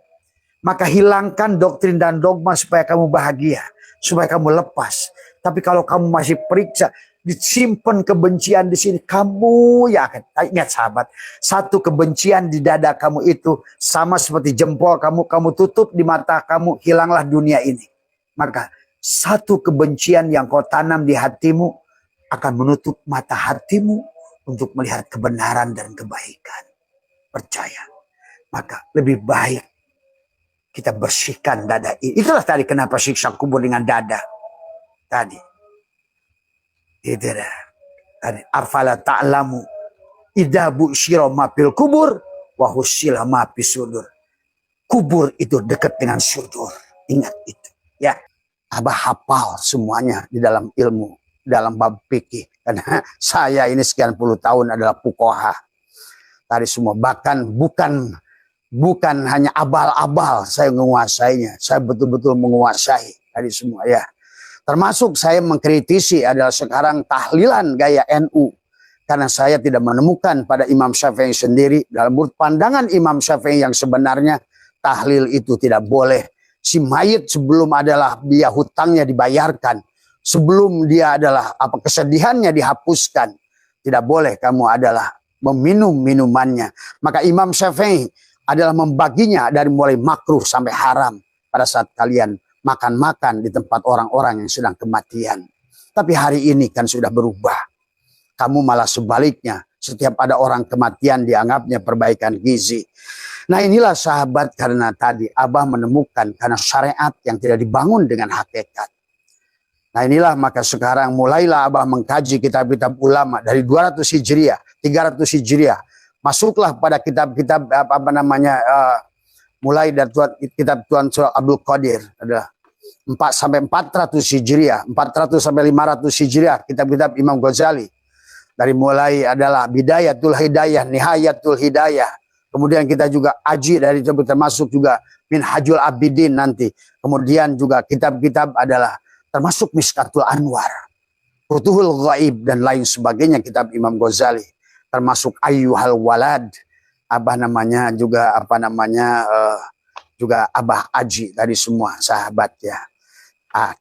Maka hilangkan doktrin dan dogma supaya kamu bahagia, supaya kamu lepas. Tapi kalau kamu masih periksa, disimpan kebencian di sini, kamu ya akan ingat sahabat, satu kebencian di dada kamu itu sama seperti jempol kamu tutup di mata kamu, hilanglah dunia ini. Maka satu kebencian yang kau tanam di hatimu akan menutup mata hatimu untuk melihat kebenaran dan kebaikan. Percaya. Maka lebih baik kita bersihkan dada ini. Itulah tadi kenapa siksa kubur dengan dada. Tadi. Itu dah. Tadi. Afala ta'lamu idza bu'syira ma fil kubur wa husila ma fis sudur. Kubur itu dekat dengan sudur. Ingat itu. Ya. Abah hafal semuanya di dalam ilmu, dalam bab fikih. Karena saya ini sekian puluh tahun adalah fuqaha. Tadi semua bahkan bukan hanya abal-abal saya menguasainya. Saya betul-betul menguasai tadi semua ya. Termasuk saya mengkritisi adalah sekarang tahlilan gaya NU. Karena saya tidak menemukan pada Imam Syafi'i sendiri. Dalam pandangan Imam Syafi'i yang sebenarnya tahlil itu tidak boleh. Si mayit sebelum adalah dia hutangnya dibayarkan. Sebelum dia adalah kesedihannya dihapuskan. Tidak boleh kamu adalah meminum minumannya. Maka Imam Syafi'i adalah membaginya dari mulai makruh sampai haram. Pada saat kalian makan-makan di tempat orang-orang yang sedang kematian. Tapi hari ini kan sudah berubah. Kamu malah sebaliknya. Setiap ada orang kematian dianggapnya perbaikan gizi. Nah inilah sahabat karena tadi Abah menemukan karena syariat yang tidak dibangun dengan hakikat. Nah inilah maka sekarang mulailah Abah mengkaji kitab-kitab ulama dari 200 Hijriah, 300 Hijriah. Masuklah pada kitab-kitab mulai dari kitab Tuan Surah Abdul Qadir adalah 4 sampai 400 Hijriah, 400 sampai 500 Hijriah, kitab-kitab Imam Ghazali. Dari mulai adalah bidayatul hidayah, nihayatul hidayah. Kemudian kita juga aji dari termasuk juga Minhajul Abidin nanti. Kemudian juga kitab-kitab adalah termasuk Miskatul Anwar, Futuhul Ghaib dan lain sebagainya, kitab Imam Ghazali. Termasuk Ayyuhal Walad, juga juga Abah Aji dari semua sahabat ya.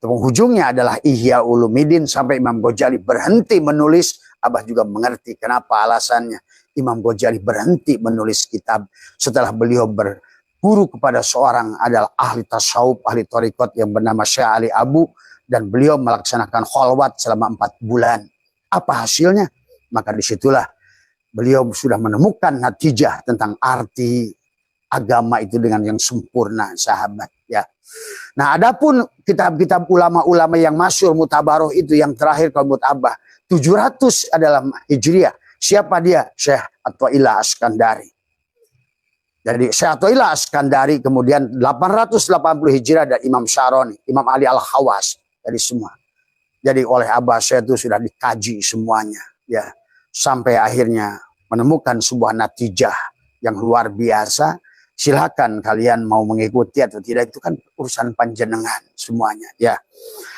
Penghujungnya adalah Ihya Ulumuddin sampai Imam Ghazali berhenti menulis. Abah juga mengerti kenapa alasannya Imam Ghazali berhenti menulis kitab setelah beliau berguru kepada seorang adalah ahli tasawuf, ahli thariqat yang bernama Syekh Ali Abu, dan beliau melaksanakan khalwat selama 4 bulan. Apa hasilnya? Maka disitulah beliau sudah menemukan natijah tentang arti agama itu dengan yang sempurna, sahabat ya. Nah, adapun kitab-kitab ulama-ulama yang masyhur mutabaroh itu yang terakhir kalau menurut Abah 700 adalah Hijriah. Siapa dia? Syekh Atha'illah Askandari. Jadi Syekh Atha'illah Askandari, kemudian 880 Hijriah dan Imam Syaroni, Imam Ali Al-Khawas, dari semua. Jadi oleh Abah saya itu sudah dikaji semuanya ya, sampai akhirnya menemukan sebuah natijah yang luar biasa. Silakan kalian mau mengikuti atau tidak, itu kan urusan panjenengan semuanya ya.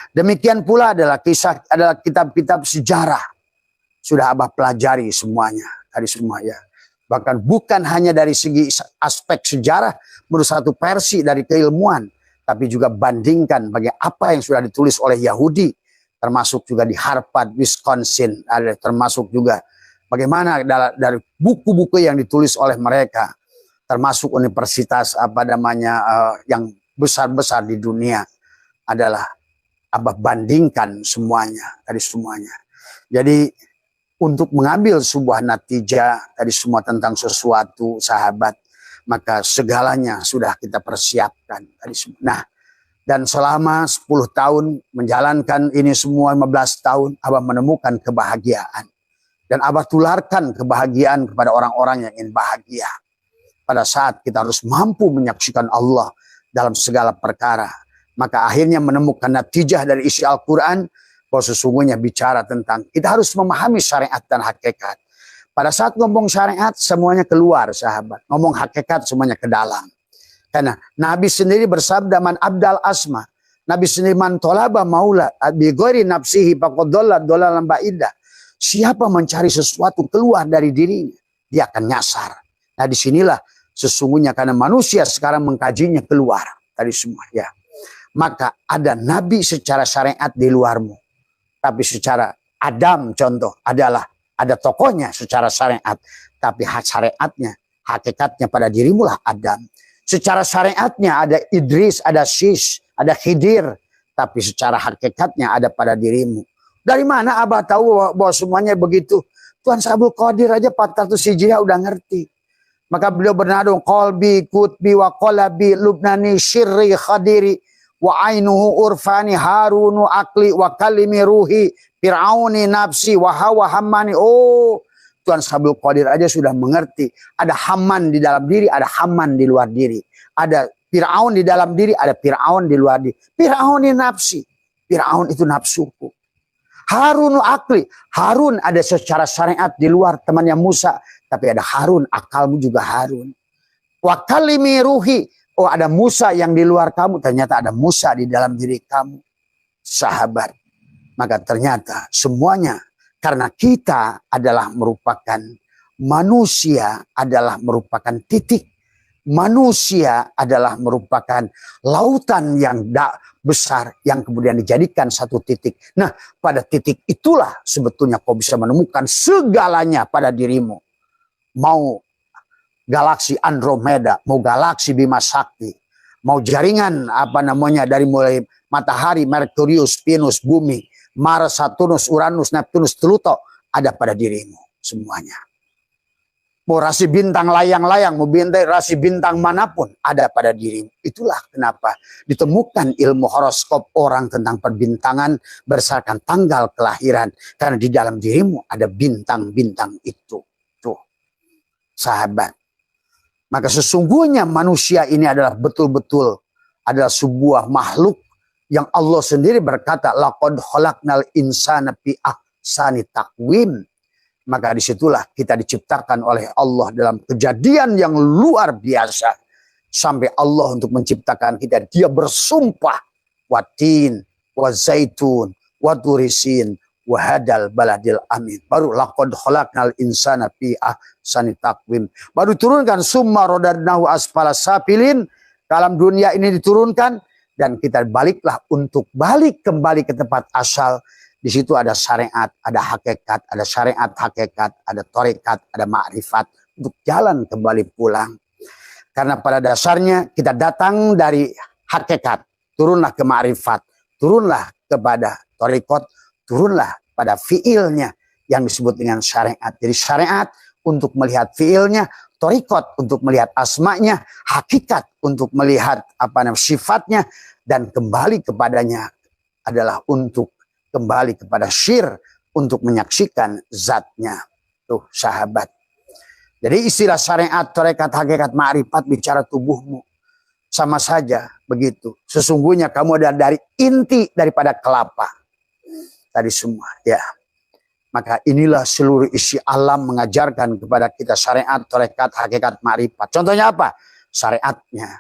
Demikian pula adalah kitab-kitab sejarah. Sudah Abah pelajari semuanya dari semua ya. Bahkan bukan hanya dari segi aspek sejarah menurut satu versi dari keilmuan, tapi juga bandingkan bagi apa yang sudah ditulis oleh Yahudi, termasuk juga di Harvard, Wisconsin, ada termasuk juga bagaimana dari buku-buku yang ditulis oleh mereka, termasuk universitas yang besar-besar di dunia, adalah Abah bandingkan semuanya dari semuanya. Jadi untuk mengambil sebuah natijah dari semua tentang sesuatu, sahabat, maka segalanya sudah kita persiapkan dari semua. Nah, dan selama 10 tahun menjalankan ini semua, 15 tahun, Abah menemukan kebahagiaan. Dan Abah tularkan kebahagiaan kepada orang-orang yang ingin bahagia. Pada saat kita harus mampu menyaksikan Allah dalam segala perkara, maka akhirnya menemukan natijah dari isi Al-Quran, bahwa sesungguhnya bicara tentang kita harus memahami syariat dan hakikat. Pada saat ngomong syariat semuanya keluar, sahabat. Ngomong hakikat semuanya ke dalam. Karena Nabi sendiri bersabda, man abdal asma. Nabi sendiri man tolaba maula bi ghairi nafsihi faqad dhalla dhalalan ba'ida. Siapa mencari sesuatu keluar dari dirinya, dia akan nyasar. Nah, disinilah sesungguhnya karena manusia sekarang mengkajinya keluar dari semua ya. Maka ada nabi secara syariat di luarmu, tapi secara Adam contoh adalah ada tokohnya secara syariat, tapi syariatnya, hakikatnya pada dirimu lah Adam. Secara syariatnya ada Idris, ada Sis, ada Khidir, tapi secara hakikatnya ada pada dirimu. Dari mana Abah tahu bahwa semuanya begitu? Tuhan Sabul Qadir aja 400 Hijriah udah ngerti. Maka beliau bernadung, qalbi kutbi wa qalabi lubnani syirri khadiri wa ainuhu urfani harunu akli wa kalimi ruhi fir'auni nafsi wa hawa hammani. Oh, Tuhan Sabul Qadir aja sudah mengerti. Ada Haman di dalam diri, ada Haman di luar diri. Ada Fir'aun di dalam diri, ada Fir'aun di luar diri. Fir'auni nafsi. Fir'aun itu nafsuku. Harunu akli. Harun ada secara syariat di luar temannya Musa. Tapi ada Harun, akalmu juga Harun. Wa kalimi ruhi. Oh, ada Musa yang di luar kamu. Ternyata ada Musa di dalam diri kamu. Sahabat. Maka ternyata semuanya. Karena kita adalah merupakan manusia, adalah merupakan titik. Manusia adalah merupakan lautan yang besar yang kemudian dijadikan satu titik. Nah, pada titik itulah sebetulnya kau bisa menemukan segalanya pada dirimu. Mau galaksi Andromeda, mau galaksi Bima Sakti, mau jaringan dari mulai matahari, Merkurius, Venus, bumi, Mars, Saturnus, Uranus, Neptunus, Pluto ada pada dirimu semuanya. Mau rasi bintang layang-layang, mau rasi bintang manapun ada pada dirimu. Itulah kenapa ditemukan ilmu horoskop orang tentang perbintangan berdasarkan tanggal kelahiran. Karena di dalam dirimu ada bintang-bintang itu. Tuh, sahabat. Maka sesungguhnya manusia ini adalah betul-betul adalah sebuah makhluk yang Allah sendiri berkata, laqad khalaqnal insana fi ahsani taqwim. Maka disitulah kita diciptakan oleh Allah dalam kejadian yang luar biasa. Sampai Allah untuk menciptakan kita, dia bersumpah, watin, wazaitun, waturisin, wahadal baladil amin. Baru laqad khalaqnal insana fi ahsani taqwim. Baru turunkan summa radadnahu asfala safilin. Dalam dunia ini diturunkan dan kita baliklah untuk balik kembali ke tempat asal. Di situ ada syariat, ada hakikat, ada syariat hakikat, ada tarekat, ada ma'rifat untuk jalan kembali pulang. Karena pada dasarnya kita datang dari hakikat, turunlah ke ma'rifat, turunlah kepada tarekat, turunlah pada fiilnya yang disebut dengan syariat. Jadi syariat untuk melihat fiilnya, tarekat untuk melihat asmanya, hakikat untuk melihat sifatnya, dan kembali kepadanya adalah untuk kembali kepada syir untuk menyaksikan zatnya. Tuh sahabat. Jadi istilah syariat, tarekat, hakikat, ma'rifat bicara tubuhmu. Sama saja begitu. Sesungguhnya kamu adalah dari inti daripada kelapa. Tadi semua ya. Maka inilah seluruh isi alam mengajarkan kepada kita syariat, tarekat, hakikat, ma'rifat. Contohnya apa? Syariatnya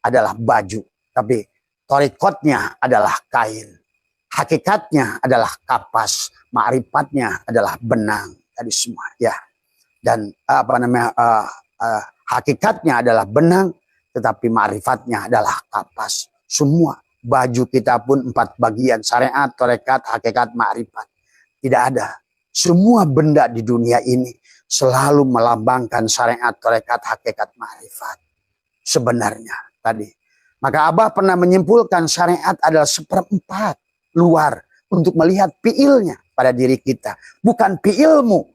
adalah baju. Tapi tarekatnya adalah kain. Hakikatnya adalah kapas, ma'rifatnya adalah benang, tadi semua ya. Dan hakikatnya adalah benang, tetapi ma'rifatnya adalah kapas. Semua baju kita pun 4 bagian, syariat, tarekat, hakikat, ma'rifat. Tidak ada. Semua benda di dunia ini selalu melambangkan syariat, tarekat, hakikat, ma'rifat. Sebenarnya tadi. Maka Abah pernah menyimpulkan syariat adalah 1/4 luar untuk melihat fiilnya pada diri kita. Bukan fiilmu.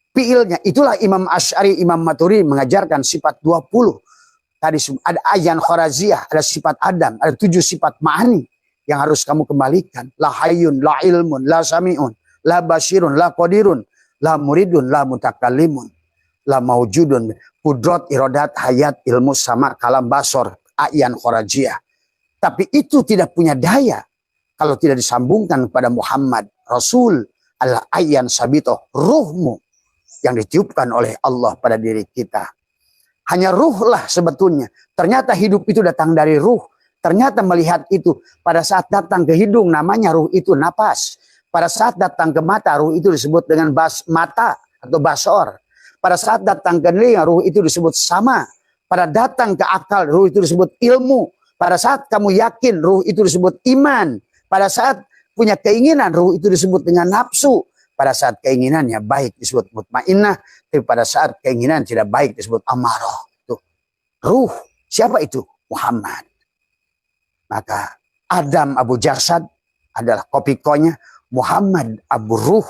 Fiilnya. Itulah Imam Asy'ari, Imam Maturidi mengajarkan sifat 20. Tadi ada ayan khoraziyah, ada sifat adam, ada 7 sifat ma'ani yang harus kamu kembalikan. La hayyun, la ilmun, la sami'un, la basirun, la qadirun, la muridun, la mutakallimun, la maujudun, kudrat, iradat, hayat, ilmu, sama, kalam, basor, ayan khoraziyah. Tapi itu tidak punya daya kalau tidak disambungkan kepada Muhammad, Rasul, adalah ayan sabito, ruhmu yang ditiupkan oleh Allah pada diri kita. Hanya ruhlah sebetulnya. Ternyata hidup itu datang dari ruh. Ternyata melihat itu pada saat datang ke hidung namanya ruh itu napas. Pada saat datang ke mata ruh itu disebut dengan mata atau basor. Pada saat datang ke telinga ruh itu disebut sama. Pada datang ke akal ruh itu disebut ilmu. Pada saat kamu yakin ruh itu disebut iman. Pada saat punya keinginan, ruh itu disebut dengan nafsu. Pada saat keinginannya baik disebut mutmainnah. Tapi pada saat keinginan tidak baik disebut amarah. Tuh. Ruh. Siapa itu? Muhammad. Maka Adam Abu Jasad adalah kopikonya. Muhammad Abu Ruh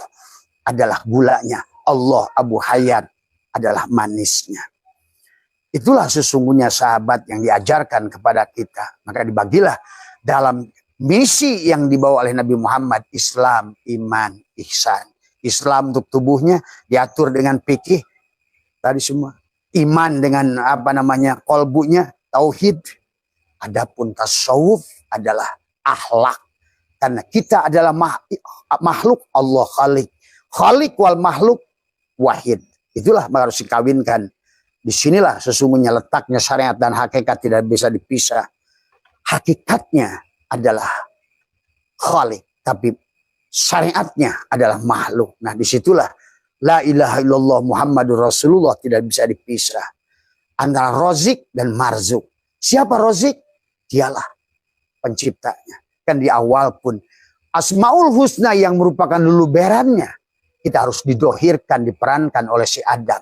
adalah gulanya. Allah Abu Hayat adalah manisnya. Itulah sesungguhnya sahabat yang diajarkan kepada kita. Maka dibagilah dalam misi yang dibawa oleh Nabi Muhammad, Islam, iman, ihsan. Islam untuk tubuhnya diatur dengan fikih tadi semua. Iman dengan kolbunya, tauhid. Adapun tasawuf adalah akhlak. Karena kita adalah makhluk, Allah khalik. Khalik wal makhluk wahid. Itulah harus dikawinkan. Disinilah sesungguhnya letaknya syariat dan hakikat tidak bisa dipisah. Hakikatnya adalah khalik, tapi syariatnya adalah makhluk. Nah disitulah la ilaha illallah Muhammadur Rasulullah tidak bisa dipisah antara rozik dan marzuk. Siapa rozik? Dialah penciptanya. Kan di awal pun Asmaul Husna yang merupakan luluberannya kita harus didohirkan, diperankan oleh si Adam.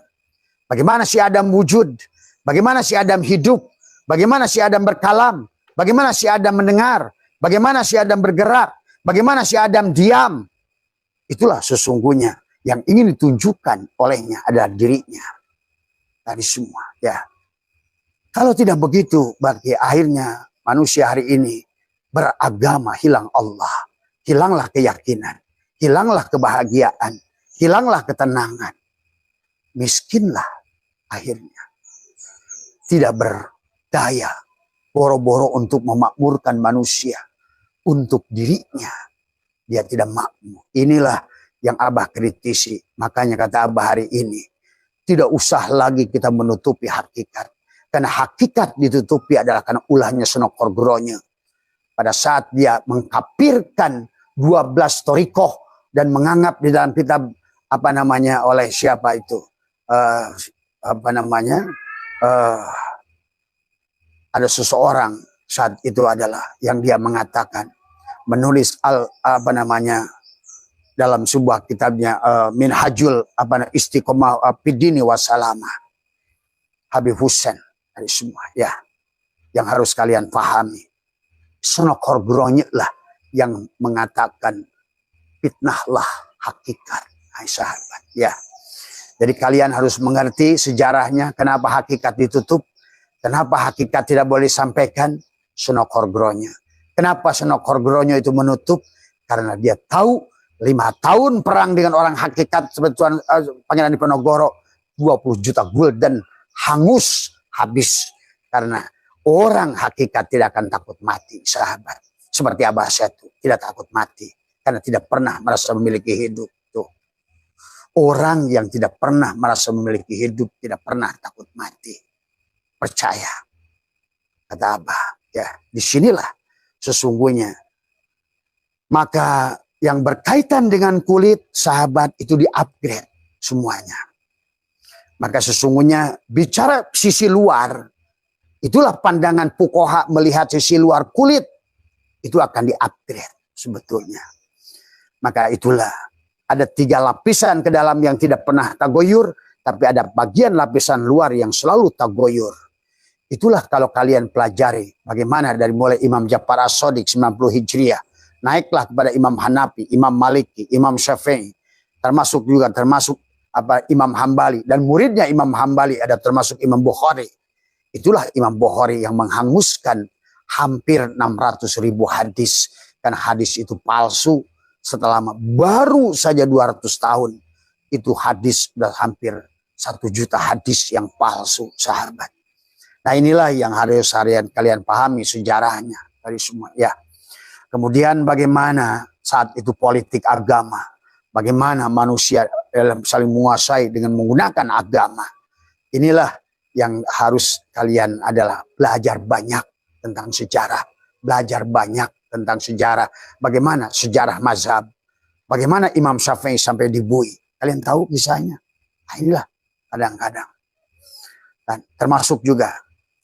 Bagaimana si Adam wujud? Bagaimana si Adam hidup? Bagaimana si Adam berkalam? Bagaimana si Adam mendengar? Bagaimana si Adam bergerak? Bagaimana si Adam diam? Itulah sesungguhnya yang ingin ditunjukkan olehnya adalah dirinya. Tadi semua ya. Kalau tidak begitu, berarti akhirnya manusia hari ini beragama hilang Allah. Hilanglah keyakinan. Hilanglah kebahagiaan. Hilanglah ketenangan. Miskinlah akhirnya. Tidak berdaya. Boro-boro untuk memakmurkan manusia. Untuk dirinya. Dia tidak makmur. Inilah yang Abah kritisi. Makanya kata Abah hari ini, tidak usah lagi kita menutupi hakikat. Karena hakikat ditutupi adalah karena ulahnya Senokor Gronya. Pada saat dia mengkapirkan 12 torikoh dan menganggap di dalam kitab oleh siapa itu ada seseorang saat itu adalah yang dia mengatakan menulis dalam sebuah kitabnya Minhajul Istiqomah Fidini Wasalamah, Habib Hussein dari semua ya, yang harus kalian pahami. Senokor Gronya lah yang mengatakan fitnahlah hakikat. Hai sahabat ya. Jadi kalian harus mengerti sejarahnya, kenapa hakikat ditutup, kenapa hakikat tidak boleh disampaikan. Senokor Gronya. Kenapa Senokor Gronya itu menutup? Karena dia tahu 5 tahun perang dengan orang hakikat seperti Pangeran Diponegoro, 20 juta gulden hangus habis. Karena orang hakikat tidak akan takut mati, sahabat. Seperti Abah Setu, tidak takut mati. Karena tidak pernah merasa memiliki hidup. Tuh. Orang yang tidak pernah merasa memiliki hidup, tidak pernah takut mati. Percaya. Kata Abah. Ya, disinilah sesungguhnya. Maka yang berkaitan dengan kulit, sahabat, itu di-upgrade semuanya. Maka sesungguhnya bicara sisi luar, itulah pandangan fuqaha melihat sisi luar kulit, itu akan di-upgrade sebetulnya. Maka itulah ada 3 lapisan ke dalam yang tidak pernah tagoyur, tapi ada bagian lapisan luar yang selalu tagoyur. Itulah kalau kalian pelajari bagaimana dari mulai Imam Ja'far As-Shadiq 90 Hijriah, naiklah kepada Imam Hanafi, Imam Maliki, Imam Syafi'i, termasuk Imam Hambali, dan muridnya Imam Hambali ada termasuk Imam Bukhari. Itulah Imam Bukhari yang menghanguskan hampir 600.000 hadis. Karena hadis itu palsu. Setelah baru saja 200 tahun. Itu hadis sudah hampir 1 juta hadis yang palsu, sahabat. Nah inilah yang harus kalian pahami sejarahnya. Dari semua ya. Kemudian bagaimana saat itu politik agama. Bagaimana manusia dalam saling menguasai dengan menggunakan agama. Inilah yang harus kalian adalah belajar banyak tentang sejarah. Belajar banyak tentang sejarah. Bagaimana sejarah mazhab. Bagaimana Imam Syafi'i sampai dibui. Kalian tahu misalnya. Nah, inilah kadang-kadang. Dan termasuk juga.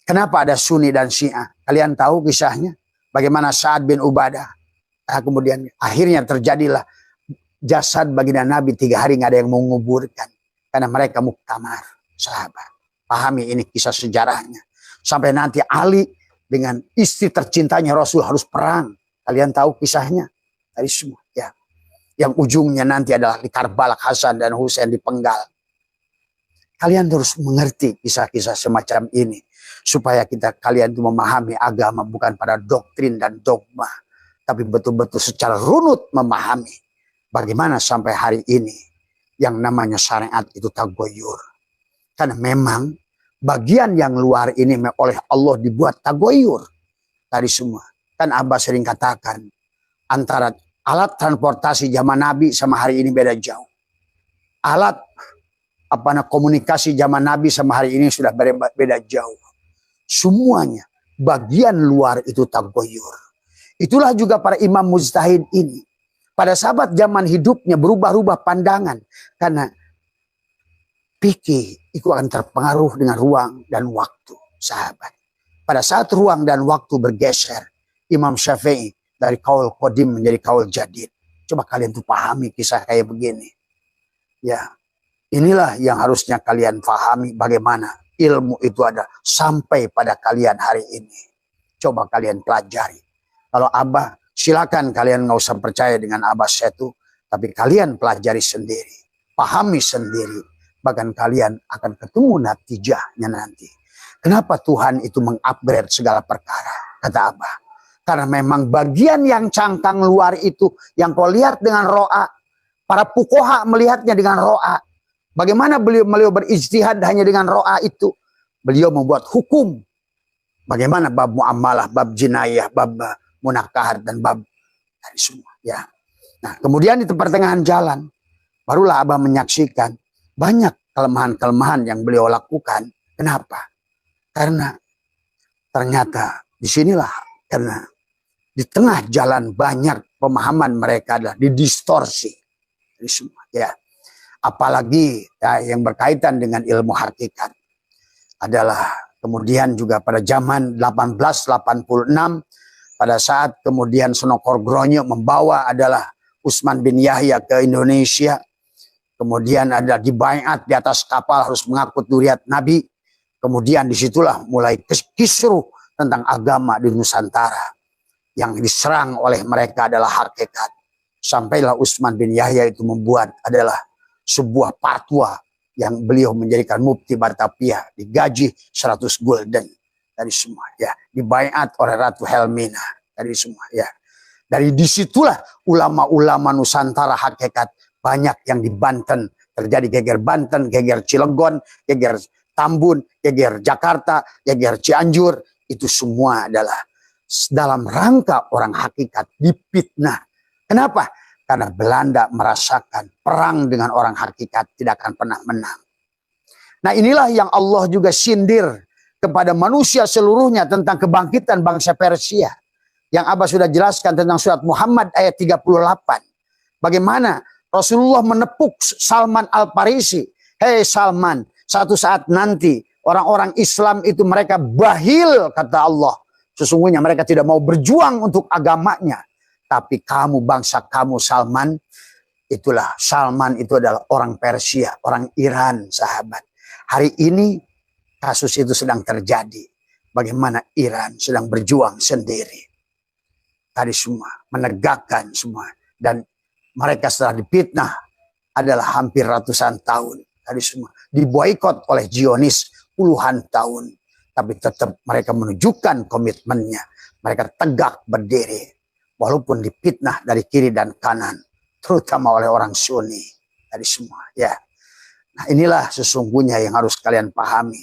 Kenapa ada Sunni dan Syiah. Kalian tahu kisahnya. Bagaimana Sa'ad bin Ubadah. Nah, kemudian akhirnya terjadilah jasad baginda Nabi 3 hari nggak ada yang mau menguburkan. Karena mereka muktamar. Sahabat. Pahami ini kisah sejarahnya. Sampai nanti Ali dengan istri tercintanya Rasul harus perang. Kalian tahu kisahnya? Dari semua. Ya. Yang ujungnya nanti adalah di Karbala, Hasan dan Husain dipenggal. Kalian harus mengerti kisah-kisah semacam ini. Supaya kalian itu memahami agama bukan pada doktrin dan dogma. Tapi betul-betul secara runut memahami. Bagaimana sampai hari ini yang namanya syariat itu tagoyur. Karena memang bagian yang luar ini oleh Allah dibuat tagoyur. Tadi semua. Kan Abah sering katakan. Antara alat transportasi zaman Nabi sama hari ini beda jauh. Alat komunikasi zaman Nabi sama hari ini sudah beda jauh. Semuanya bagian luar itu tagoyur. Itulah juga para imam mujtahid ini. Pada sahabat zaman hidupnya berubah-ubah pandangan. Karena fikih itu akan terpengaruh dengan ruang dan waktu, sahabat. Pada saat ruang dan waktu bergeser, Imam Syafi'i dari kaul qadim menjadi kaul jadid. Coba kalian tuh pahami kisah kayak begini. Ya, inilah yang harusnya kalian pahami bagaimana ilmu itu ada sampai pada kalian hari ini. Coba kalian pelajari. Kalau Abah, silakan kalian nggak usah percaya dengan Abah Setu, tapi kalian pelajari sendiri, pahami sendiri. Bahkan kalian akan ketemu natijahnya nanti. Kenapa Tuhan itu mengupgrade segala perkara? Kata Abah. Karena memang bagian yang cangkang luar itu, yang kau lihat dengan ro'a, para fuqaha melihatnya dengan ro'a. Bagaimana beliau berijtihad hanya dengan ro'a itu? Beliau membuat hukum. Bagaimana bab muamalah, bab jinayah, bab munakahat, dan bab dari semua. Ya. Nah, kemudian di pertengahan jalan, Barulah Abah menyaksikan banyak kelemahan-kelemahan yang beliau lakukan. Kenapa? Karena ternyata disinilah, karena di tengah jalan banyak pemahaman mereka adalah didistorsi. Jadi semua, ya. Apalagi ya, yang berkaitan dengan ilmu hakikat adalah kemudian juga pada zaman 1886 pada saat kemudian Sonokor Gronyo membawa adalah Utsman bin Yahya ke Indonesia. Kemudian ada dibaiat di atas kapal harus mengangkut duriat Nabi. Kemudian disitulah mulai kisruh tentang agama di Nusantara. Yang diserang oleh mereka adalah hakikat. Sampailah Utsman bin Yahya itu membuat adalah sebuah fatwa yang beliau menjadikan mufti Batavia, digaji 100 gulden dari semua, ya, dibaiat oleh Ratu Helmina dari semua, ya. Dari disitulah ulama-ulama Nusantara hakikat banyak yang di Banten terjadi, geger Banten, geger Cilegon, geger Tambun, geger Jakarta, geger Cianjur, itu semua adalah dalam rangka orang hakikat dipitnah. Kenapa? Karena Belanda merasakan perang dengan orang hakikat tidak akan pernah menang. Nah, inilah yang Allah juga sindir kepada manusia seluruhnya tentang kebangkitan bangsa Persia. Yang Abah sudah jelaskan tentang surat Muhammad ayat 38. Bagaimana Rasulullah menepuk Salman Al-Farisi. Hei Salman, satu saat nanti orang-orang Islam itu mereka bahil, kata Allah. Sesungguhnya mereka tidak mau berjuang untuk agamanya. Tapi kamu, bangsa kamu Salman, itulah Salman itu adalah orang Persia, orang Iran, sahabat. Hari ini kasus itu sedang terjadi. Bagaimana Iran sedang berjuang sendiri. Tadi semua, menegakkan semua. Dan mereka setelah dipitnah adalah hampir ratusan tahun. Tadi semua, diboikot oleh Zionis puluhan tahun. Tapi tetap mereka menunjukkan komitmennya. Mereka tegak berdiri. Walaupun dipitnah dari kiri dan kanan, terutama oleh orang Sunni, dari semua, ya. Nah, inilah sesungguhnya yang harus kalian pahami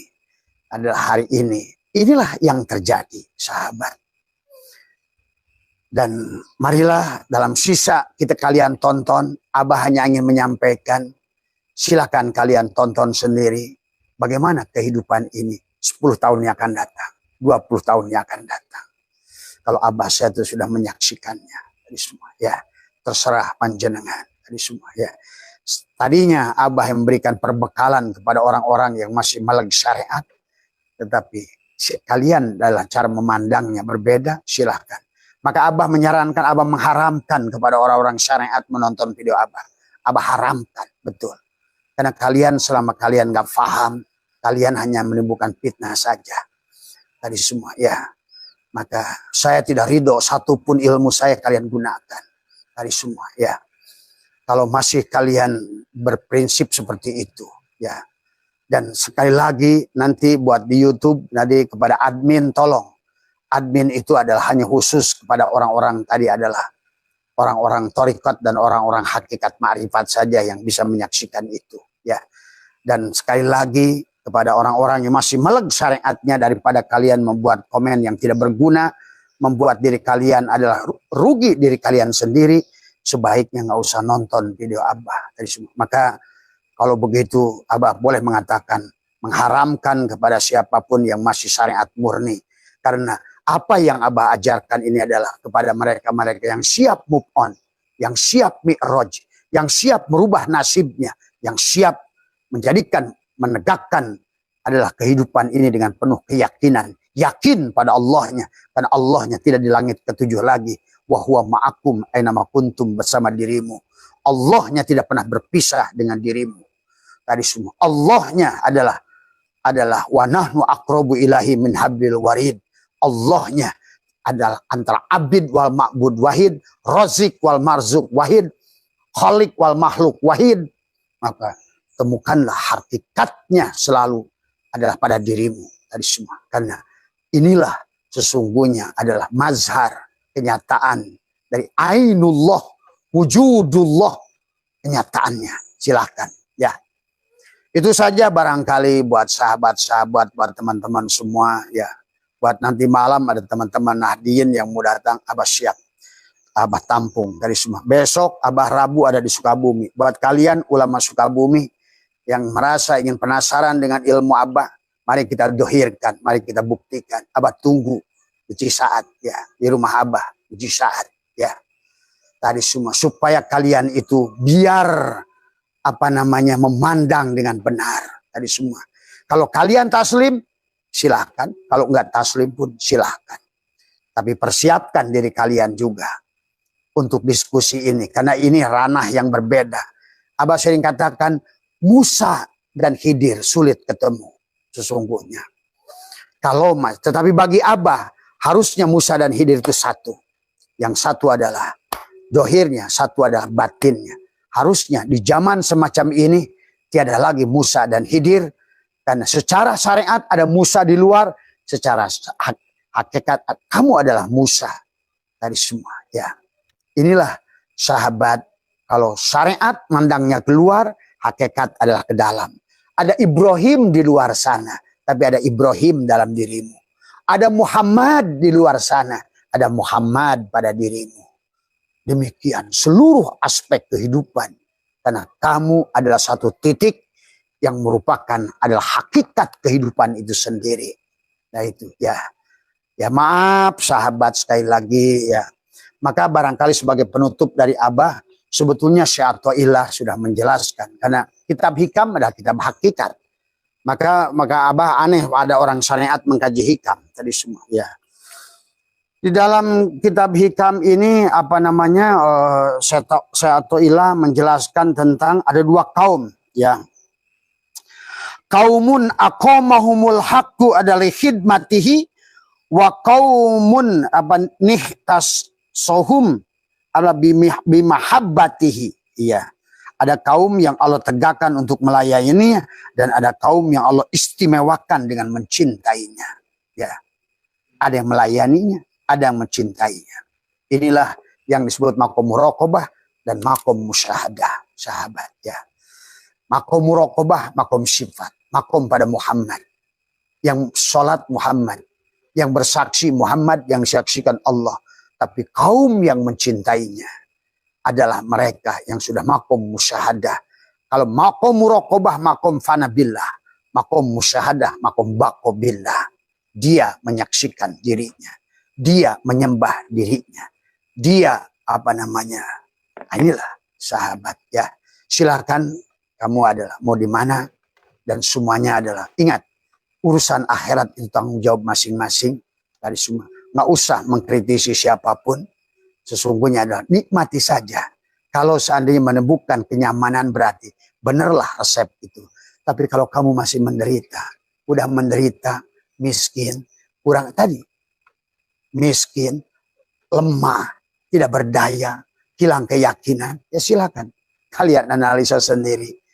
adalah hari ini. Inilah yang terjadi, sahabat. Dan marilah dalam sisa kita kalian tonton, Abah hanya ingin menyampaikan, silakan kalian tonton sendiri bagaimana kehidupan ini 10 tahun yang akan datang, 20 tahun yang akan datang. Kalau Abah saya itu sudah menyaksikannya tadi semua, ya, terserah panjenengan tadi semua, ya. Tadinya Abah yang memberikan perbekalan kepada orang-orang yang masih melek syariat, tetapi kalian adalah cara memandangnya berbeda, silahkan. Maka Abah menyarankan, Abah mengharamkan kepada orang-orang syariat menonton video Abah. Abah haramkan, betul. Karena kalian selama kalian gak paham, kalian hanya menimbulkan fitnah saja tadi semua, ya. Maka saya tidak ridho satupun ilmu saya kalian gunakan dari semua, ya. Kalau masih kalian berprinsip seperti itu, ya. Dan sekali lagi nanti buat di YouTube, nanti kepada admin tolong. Admin itu adalah hanya khusus kepada orang-orang tadi adalah orang-orang thariqat dan orang-orang hakikat ma'rifat saja yang bisa menyaksikan itu, ya. Dan sekali lagi kepada orang-orang yang masih melek syariatnya, daripada kalian membuat komen yang tidak berguna, membuat diri kalian adalah rugi diri kalian sendiri, sebaiknya nggak usah nonton video Abah. Maka kalau begitu Abah boleh mengatakan, mengharamkan kepada siapapun yang masih syariat murni. Karena apa yang Abah ajarkan ini adalah kepada mereka-mereka yang siap move on, yang siap mi'raj, yang siap merubah nasibnya, yang siap menjadikan, menegakkan adalah kehidupan ini dengan penuh keyakinan, yakin pada Allahnya, karena Allahnya tidak di langit ketujuh lagi, wa huwa ma'akum aina ma kuntum, bersama dirimu. Allahnya tidak pernah berpisah dengan dirimu. Tadi semua Allahnya adalah wa nahnu aqrabu ilahi min hablil warid. Allahnya adalah antara abid wal ma'bud wahid, razik wal marzuk wahid, khalik wal makhluk wahid. Maka temukanlah hakikatnya selalu adalah pada dirimu tadi semua. Karena inilah sesungguhnya adalah mazhar, kenyataan dari ainullah, wujudullah, kenyataannya. Silahkan, ya. Itu saja barangkali buat sahabat-sahabat, buat teman-teman semua, ya. Buat nanti malam ada teman-teman Nahdien yang mau datang, Abah siap. Abah tampung dari semua. Besok Abah Rabu ada di Sukabumi. Buat kalian ulama Sukabumi yang merasa ingin penasaran dengan ilmu Abah, mari kita dohirkan, mari kita buktikan. Abah tunggu di Cisaat ya, di rumah Abah di Cisaat ya. Tadi semua supaya kalian itu biar memandang dengan benar tadi semua. Kalau kalian taslim silahkan, kalau enggak taslim pun silahkan. Tapi persiapkan diri kalian juga untuk diskusi ini. Karena ini ranah yang berbeda. Abah sering katakan Musa dan Khidir sulit ketemu sesungguhnya. Tetapi bagi Abah harusnya Musa dan Khidir itu satu. Yang satu adalah dohirnya, satu adalah batinnya. Harusnya di zaman semacam ini tiada lagi Musa dan Khidir. Karena secara syariat ada Musa di luar, secara hakikat kamu adalah Musa dari semua ya. Inilah sahabat, kalau syariat mandangnya keluar, hakikat adalah ke dalam. Ada Ibrahim di luar sana, tapi ada Ibrahim dalam dirimu. Ada Muhammad di luar sana, ada Muhammad pada dirimu. Demikian seluruh aspek kehidupan. Karena kamu adalah satu titik yang merupakan adalah hakikat kehidupan itu sendiri. Nah itu ya. Ya maaf sahabat sekali lagi ya. Maka barangkali sebagai penutup dari Abah, sebetulnya Syekh Athaillah sudah menjelaskan. Karena kitab hikam adalah kitab hakikat. Maka Abah aneh ada orang syariat mengkaji hikam tadi semua ya. Di dalam kitab hikam ini Syekh Athaillah menjelaskan tentang ada dua kaum ya. Kaumun aqamahumul haqqu adalah khidmatihi wa qaumun nihtas sohum ala bimahabbatihi. Iya. Ada kaum yang Allah tegakkan untuk melayaninya dan ada kaum yang Allah istimewakan dengan mencintainya. Ya. Ada yang melayaninya, ada yang mencintainya. Inilah yang disebut makom muraqabah dan makom musyahadah, sahabat ya. Makom muraqabah, makom sifat, makom pada Muhammad. Yang sholat Muhammad, yang bersaksi Muhammad, yang disaksikan Allah. Tapi kaum yang mencintainya adalah mereka yang sudah makom musyahadah. Kalau makom muraqabah, makom fanabillah. Makom musyahadah, makom baqobillah. Dia menyaksikan dirinya. Dia menyembah dirinya. Dia inilah sahabat ya. Silakan kamu adalah mau di mana dan semuanya adalah ingat urusan akhirat itu tanggung jawab masing-masing dari semua. Nggak usah mengkritisi siapapun. Sesungguhnya adalah nikmati saja. Kalau seandainya menemukan kenyamanan berarti benarlah resep itu. Tapi kalau kamu masih menderita, udah menderita, miskin, kurang tadi, miskin, lemah, tidak berdaya, hilang keyakinan, ya silakan kalian analisa sendiri.